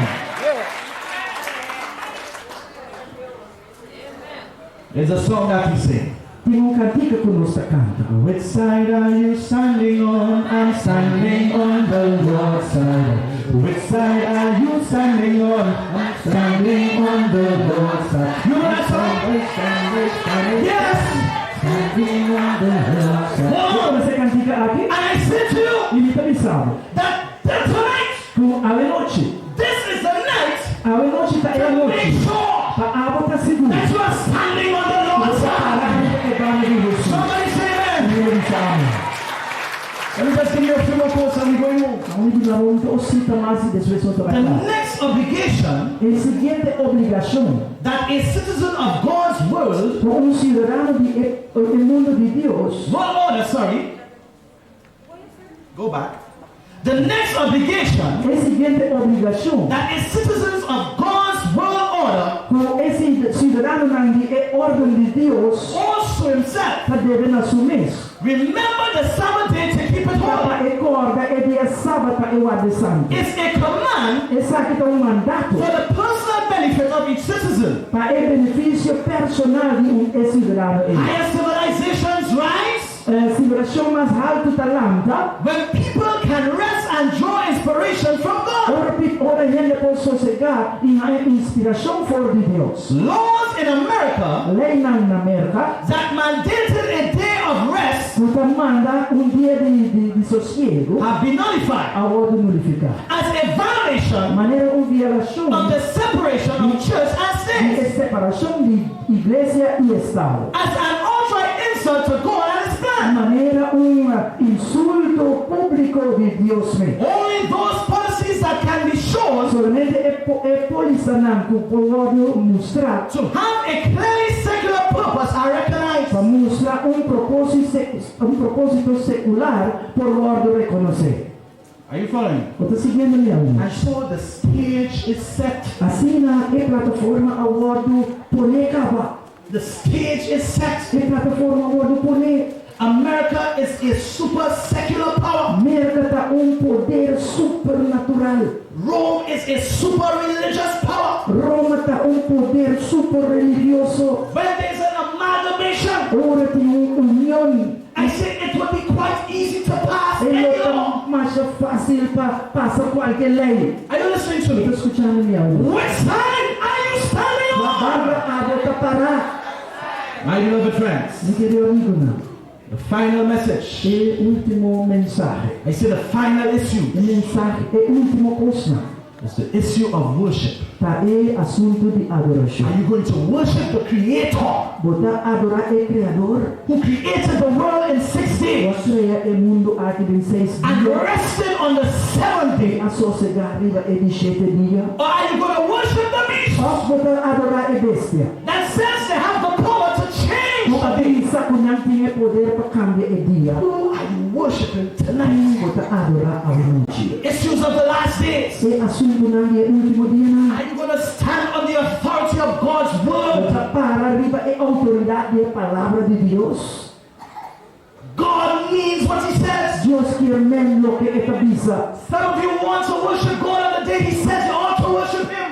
There's a song that we sing. Tem cantiga que nós cantamos. Which side are you standing on? I'm standing on the Lord's side. Which side are you standing on? I'm standing on the Lord's side. You know that song? Yes! Standing on the Lord's side. Whoa! Você cantiga aqui? And I say to you E me pensava. that tonight, Com a noite. this is the night A noite tá é a to noite. make sure A água tá segura. that you are standing on the Lord's side. Somebody say amen. Let me just give you a few more quotes and we're going home. The next obligation A seguinte obrigação that a citizen of God's world, para cidadão do mundo de Deus. world order, sorry, go back. The next obligation A seguinte obrigação that is citizens of God's world order para esse cidadão de ordem de Deus also himself. para devem assumir. Remember the Sabbath day to keep it holy. Para acorda é dia sábado para o ar de santo. It's a command Essa aqui é mandato for the personal benefit of each citizen. para o benefício personal de cidadão. Higher civilizations rise Civilização mais alta da lambda. when people can rest and draw inspiration from God. Ora a gente pode sossegar e a inspiração fora de Deus. Laws in America Lei na América that mandated a day of rest manda dia de sossego have been nullified a ordem nullificar. as a violation Maneira violação of the separation of church and state, de separação de igreja e Estado. as an outright insult to God and His plan. Maneira insulto público de Deus mesmo. Only those policies that can be shown Solamente polícia não pode mostrar to have a clearly secular purpose are recognized. para mostrar propósito secular por ordem reconhecer. Are you following? Você seguindo minha aluna? And so the stage is set. Assim na plataforma a ordem pone cava. The stage is set. A plataforma a ordem pone. America is a super I said it would be quite easy to pass any law. mais fácil para passar qualquer lei. Are you listening to me? Estou escutando minha áudio. Which side are you standing on? Bárbara, água para parar. My beloved friends, Meu querido amigo, não. the final message. E último mensagem. I say the final issue A mensagem é última questão. is the issue of worship. Tá é assunto de adoração. Are you going to worship the Creator Botar adorar o Criador. who created the world in 6 days Você é o mundo aqui em 6 and dias. rested on the 7th day? A sossegar arriba é de 7 dias. Or are you going to worship the beast Ou botar adorar a bestia. that says they have the power to change Não the day? pensa que não tem poder para cambiar o dia. Who are you worshiping tonight? Botar adorar ao noite. Issues of the last days. É assunto não é último dia não. Are you going to stand on the authority of God's word? Botar para arriba é autoridade da palavra de Deus. God means what He says. Deus quer mesmo lo que establiza. Some of you want to worship God on the day He says you ought to worship Him.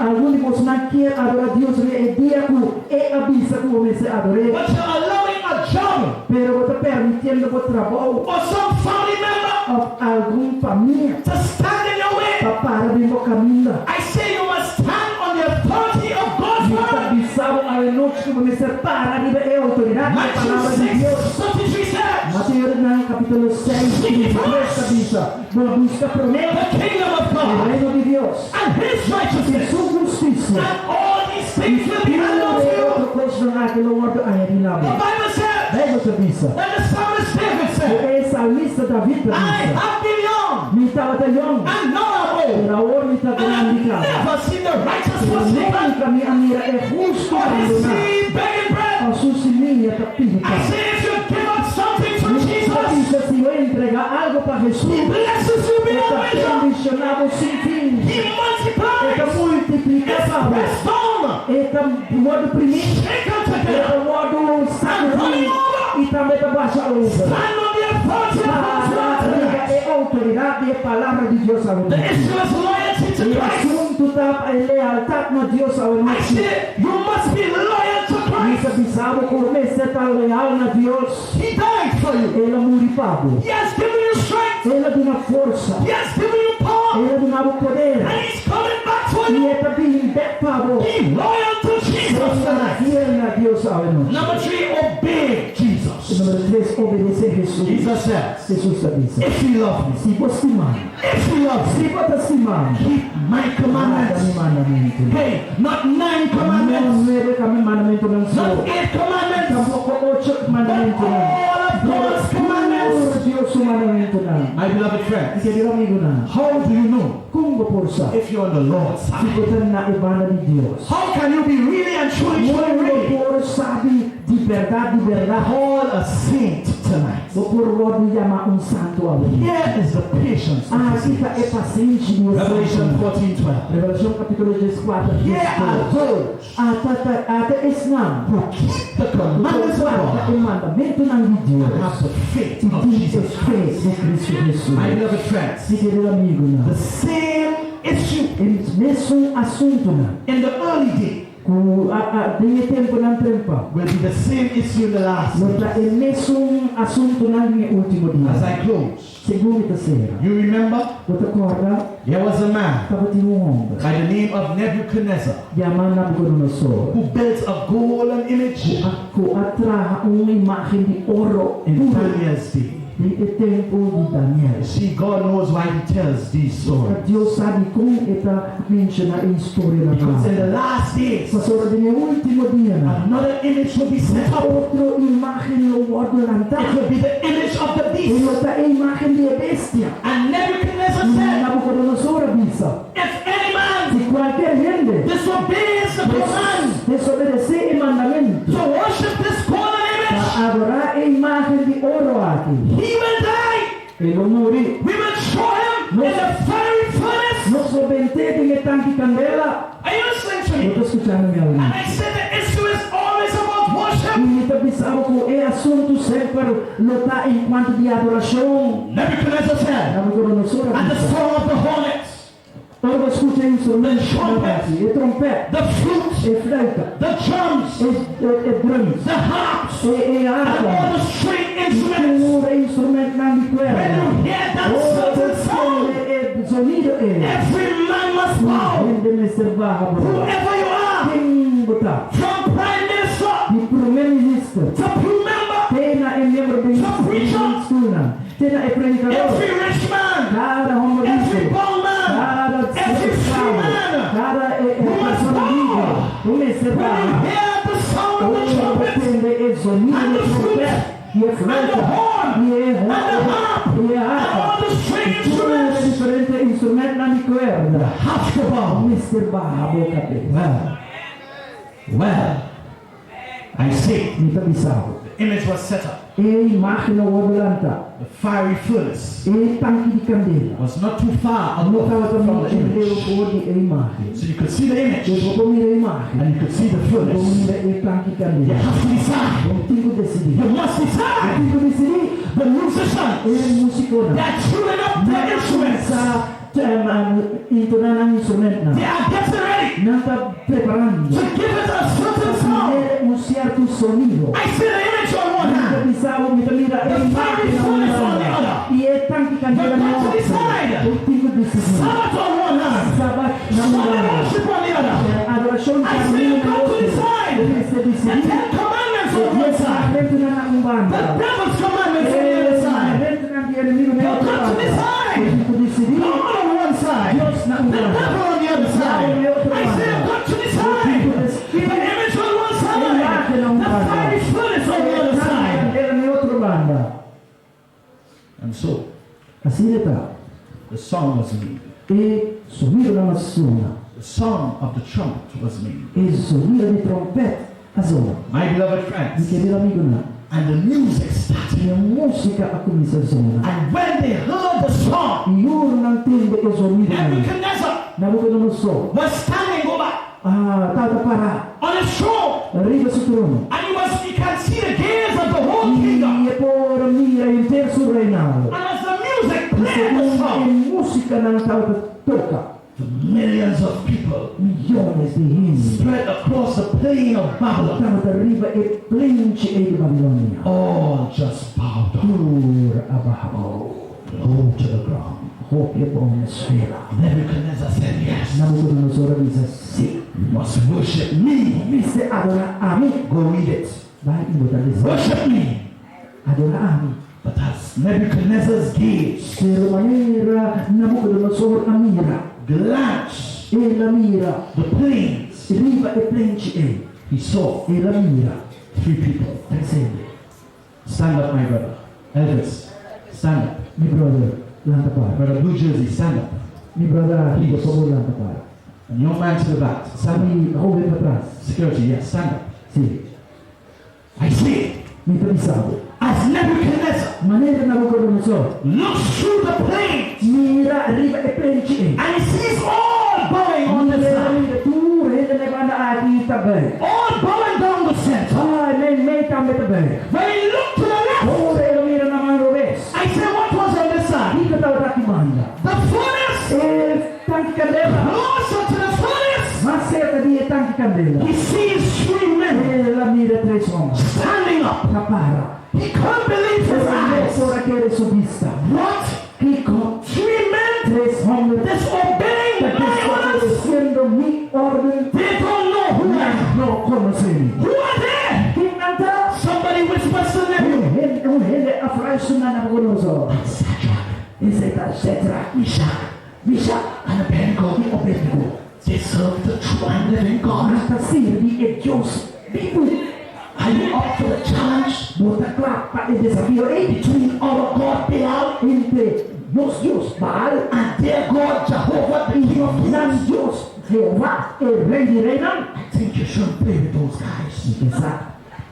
Alguns de vocês não querem adorar Deus no dia que é avisa que você adore. But you're allowing a job Pero você permitindo o trabalho or some family member ou algum família to stand in your way. para parar de caminho. I say you must stand on the authority of God's word. Avisava a noite que você para arriba é autoridade da palavra de Matthew Deus. 6:33 says, Mateus no capítulo 6, avisa, não busca primeiro the kingdom of o God reino de Deus and His e righteousness, sua justiça. and all these things will be E added não unto é you. outra coisa naquela ordem a ele lá. The Bible says Deve te avisa. that the psalmist David said, Essa lista da vida I avisa. have been young Me estava até young. and now I'm old, Era hora está and I've grande cara. never seen the righteous forsaken, Nunca minha mira é justo or his abandonar. seed begging bread. A sua semente está pinta. I say if you give up something for Jesus, Isso se eu entregar algo para Jesus. He blesses you beyond Está measure. condicionado sem fim. He multiplies. Está multiplicado. Pressed on, Está modo primeiro. shaken together, Está modo sacudido. E também está baixado. stand on the authority of God's word. É a autoridade e a palavra de Deus ao The issue is loyalty to E o Christ. assunto está em lealdade a Deus ao I nosso. say you must be loyal to Isso Christ. avisava que você está leal a Deus. He died for you. Ele morreu pago. He has given you strength. Ele dá força. He has given you power. Ele dá poder. And He's coming back for E you. ele está vindo pago. Be loyal to Jesus tonight. Fiel a Deus ao nosso. Number 3, obey Jesus. Número 3, obedecer Jesus. Jesus says, Jesus está dizendo. if you love me, Se você ama, if you love me, se você se ama, keep my commandments. mandamento. Hey, not 9 commandments, Não é mandamento não só. not 8 commandments, Tampouco 8 mandamentos não. all of God's commandments. Deus o mandamento não. My beloved friends, Querido amigo não. how do you know Como por saber? if you're on the Lord's Se side? você na banda de Deus. How can you be really and truly ready? Como por sabe de verdade, Call a saint tonight. Vou por ordem chamar santo ali. Here is the patience of the Aqui está saints. é paciente de Revelation 14:12. Revelação capítulo 14. Here are those Até esse não. who keep the commandments of Guarda o God mandamento não de and Deus. have the faith of E Jesus Jesus fez Christ. de Cristo Jesus. My beloved friends, Se querido amigo não. the same issue É mesmo assunto não. in the early day Tem tempo não trempa. will be the same issue in the last Não day. é mesmo assunto não no último As dia. I close, Segundo e terceira. you remember Você acorda, there was a man estava tinha homem. by the name of Nebuchadnezzar Chamado Nabucodonosor. who built a golden image Que atraha uma imagem de ouro in puro Daniel's day. de tempo de Daniel. See, God knows why He tells these stories. Deus sabe como está mencionada a história na Because in the Bíblia. last days, Mas sobre o último dia, another image will be set up. outra imagem no guardo It lantar. will be the image of the beast. Ela é a imagem de bestia. And Nebuchadnezzar said, Nabucodonosor avisa. if any man Se qualquer gente disobeys the command desobedecer o mandamento to worship this golden image, para adorar a imagem de ouro aqui, he will die. ele morre. We will throw him in the fiery furnace. Não somente em tanque candela. Are you listening to Eu me? estou escutando minha And alma. I said the issue is always about worship. E está pensando que é assunto sempre lutar enquanto de adoração. Nebuchadnezzar said, Nabucodonosor and the avisa. song of the hornets Ora ascolta instrumenti musicali, e trompette, the flute, e flauta, the drums, e drums, the harps, e and all arpa, the string instruments. ora instrumenti di When guerra. you hear that certain sound, E sonido è. every man must bow. Whoever you are, from prime minister Di primeiro-ministro, to prime member, tena é membro do Instituto, tena é predicador, every rich man, cada humorista, every poor man, cada every free escravo, man, cada who must pessoa livre, bow. uma serva, When you hear the sound of the trumpet, depende é sonido do trompete, e a flauta, e a harpa, e a and harpa, all the string tudo é instruments, diferente instrumento na cuerda, have to bow. Mr. Barra, cabeça. Well, I see. Então, bisavo. The image was set up. E máquina volanta. The fiery furnace E tanque de candela. was not too far Não estava from também the em image. a imagem. So you could see the image Eu vou comer a imagem. and you could see the Eu vou furnace. comer e tanque de You candela. have to decide. Eu tenho que decidir. You must Eu decide. tenho que decidir. The musicians E musicona. that are tuning up their Não instruments, começa entonar um instrumento. they are getting ready Não está preparando. to give it a certain sound. É um certo sonido. I see the image on one hand. Bisavo me mira The a fiery imagem furnace on the na other. E é tanque de candela na outra. Eu tenho que decidir. Sabbath on one hand. Sabat na Sunday mão. worship on the other. Adoração I see you come to decide. The decidir. Ten Commandments on one side. The Devil's Commandments on the other side. You've got to decide. God on one side. The devil on the other side. I say you've got to decide. The image on one side. The fiery furnace on the other side. And so, Assim está. the song was made. E sonido na maçona. The song of the trumpet was made. E sonido de trompete a zona. My beloved Mi friends. querido amigo não. And the music started. E a música a começar a zona. And when they heard the song, E eu não entendo o sonido. Nebuchadnezzar Nabucodonosor. was standing over Estava parado. on his throne. Arriba seu trono. And you can see the gaze of the whole kingdom. E por mira inteiro seu reinado. And as the music played the Segundo song, a música não estava toca. the millions of people Milhões de rios. spread across the plain of Babylon, Estava arriba e plente de Babilônia. all just bowed down, Por abaixo. low to the ground. Roupa bom esfera. Nebuchadnezzar said, yes, Nabucodonosor diz assim. you must worship me. Você adora a mim? Go read it. Vai e botar isso. Worship me. Adora a mim. But as Nebuchadnezzar's gaze De maneira Nabucodonosor a mira. glanced Ela mira. the plains, Riba e plente e. he saw Ela mira. 3 people. Percebe? Stand up, my brother. Elvis, stand up. Mi brother, lanta para. Brother Blue Jersey, stand up. Mi brother, por favor, lanta para. And young man to the back, stand up. Sabe, roube para trás. Security, yes, stand up. Sim. I see. Mi pensavo. As Nebuchadnezzar Maneira Nabucodonosor. looks through the plains Mira, riba e plente e. and he sees all bowing on the side, Tu, rende levando aqui também. all bowing down the center. Ai, me também também. When he looked to the left, Ora, ele mira na mão do vez. I said, what was on this side? Fica da outra que manda. The furnace. E tanque candela. Closer to the furnace, Mais cerca de tanque candela. he sees 3 men Ela mira 3 homens. standing up. Na para. He couldn't believe his eyes. Por aquele subista. What? Fico 3 men 3 homens. disobeying my orders. Obedeciendo mi orden. They don't know who I am. No conocen. Who are they? ¿Quién canta? Somebody whispers to them. Ele afraixa na Nabucodonosor. Esse está Shadrach, Meshach, And Abednego, e Abednego. they serve the true and living God. Hasta sirve e Deus vivo. Are you up for the challenge Bota claro para o desafio aí. between our God Baal Entre nós Deus Baal and their God Jehovah, the King of Kings? e Deus Jeová, o rei de reina? I think you shouldn't play with those guys. Exato.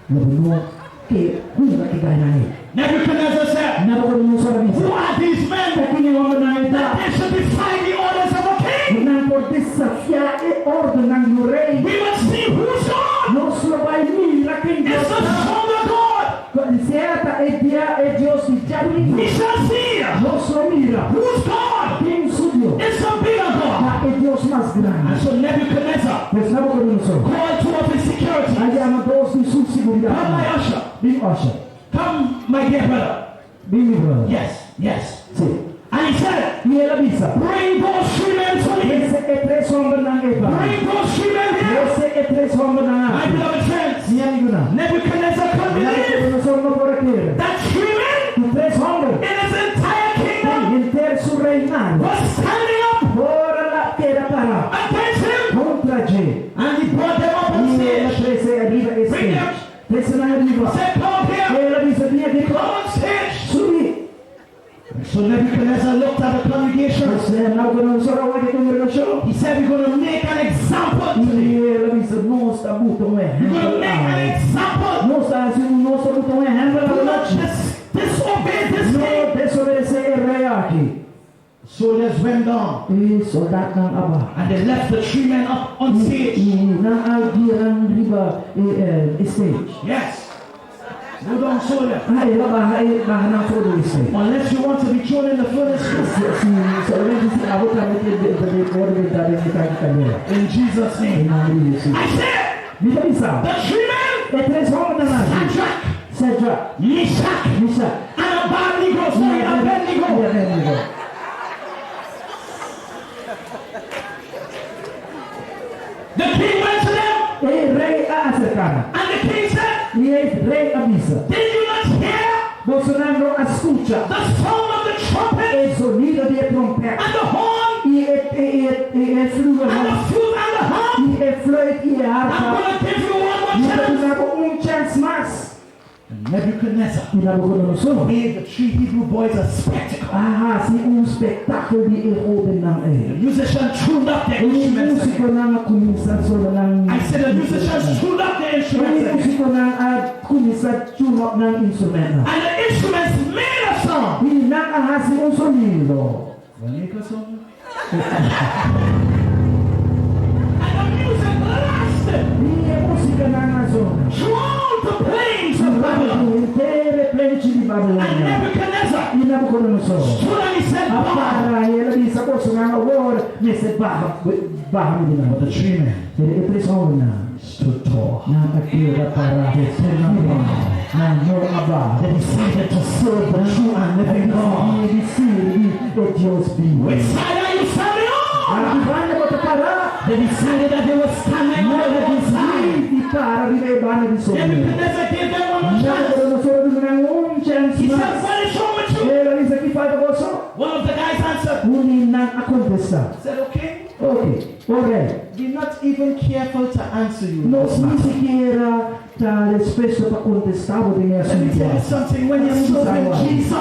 Não que cuida que ganha aí. Nebuchadnezzar said, Nabucodonosor who avisa. are these men Aqui o homem na that idade. they should defy the orders of a king? Não pode desafiar e ordenar o rei. We must see who's God. Não só vai mirar quem Deus It's the é. stronger God. Certa é Deus de We Jair. shall see Não só mira who's God. quem subiu. It's the bigger God. usher. Come, my dear brother. Bini brother. Yes, yes. Sì. And he said, Iela bisa. bring those 3 men to me. Ese e tres hombres nang eba. Bring those 3 men here. Ese e tres hombres nang My aki. beloved friends, Ni amigo na. Nebuchadnezzar couldn't believe Nabucodonosor no por aqui. that 3 men Tu tres hombres. in his entire kingdom Inter su reinado. was standing up Ora la era para. against him. Contra G. And he brought them up on Iela stage. trece arriba e Bring them. stage. Trece na arriba. Said, come here. Ela bisa dia di Come on stage. subi. So Nebuchadnezzar looked at the congregation. Você Nabucodonosor awak itu congregation. He said, we're going to make an example today. Ela bisa nos tá botão é. We're going to make an example. Nos tá assim nos tá botão é handle Do a not noite. disobey this No king. desobedecer é rei aqui. Soldiers went down. E soldat nang aba. And they left the 3 men up on stage. Nang agiran riba stage. Yes. Go down, soldier. Ay, ela baha nang photo stage. Unless you want to be thrown in the furnace. Si already si abot kami de order dari kita kamera. In Jesus' name. I said, Bisa bisa. the 3 men, Tres hombres nang aki. Shadrach, Shadrach, Meshach, Meshach, and Abednego. Sorry, Abednego. Abednego. The king went to them. Rei acercaram. And the king said, E rei avisa. did you not hear Bolsonaro escuta the sound of the trumpet o sonido de trompete. and the horn E flua, and the flute and the harp? e flöjt, e I'm harpa. going to give you one more E chance. dava chance mais. And Nebuchadnezzar E Nabucodonosor made the 3 Hebrew boys a spectacle. se espetáculo de Herodes não The é. musicians tuned up their O instruments músico again. não começa só não. I said the musicians tuned up their O instruments again. músico não começa a não instrumento. And the instruments made a song. E não sonido. Will make a song? And the music lasted E a música não zona. throughout the plains of Babylon. Inteira frente de And Babilônia. Nebuchadnezzar E Nabucodonosor. stood and he said, A "Bow." para ela disse, posso não agora, nesse barra de But não. the 3 men Ele é três homens não. stood tall. Não aqui da para não aba. They decided to serve the true and living God. Ele decide é Deus vivo. Which side are you standing on? A divana bota parar. They decided that they were standing on the one side. E para de levar de som. Nebuchadnezzar gave them one more chance. Nabucodonosor não chance He said, mais. what is wrong with you? Ela disse que faz você. One of the guys answered, Não acontece. he said, okay. Ok, ora. Be not even careful to answer you. Nós nem sequer está disposto para contestar o dinheiro. Let me tell you something. When you're serving Jesus,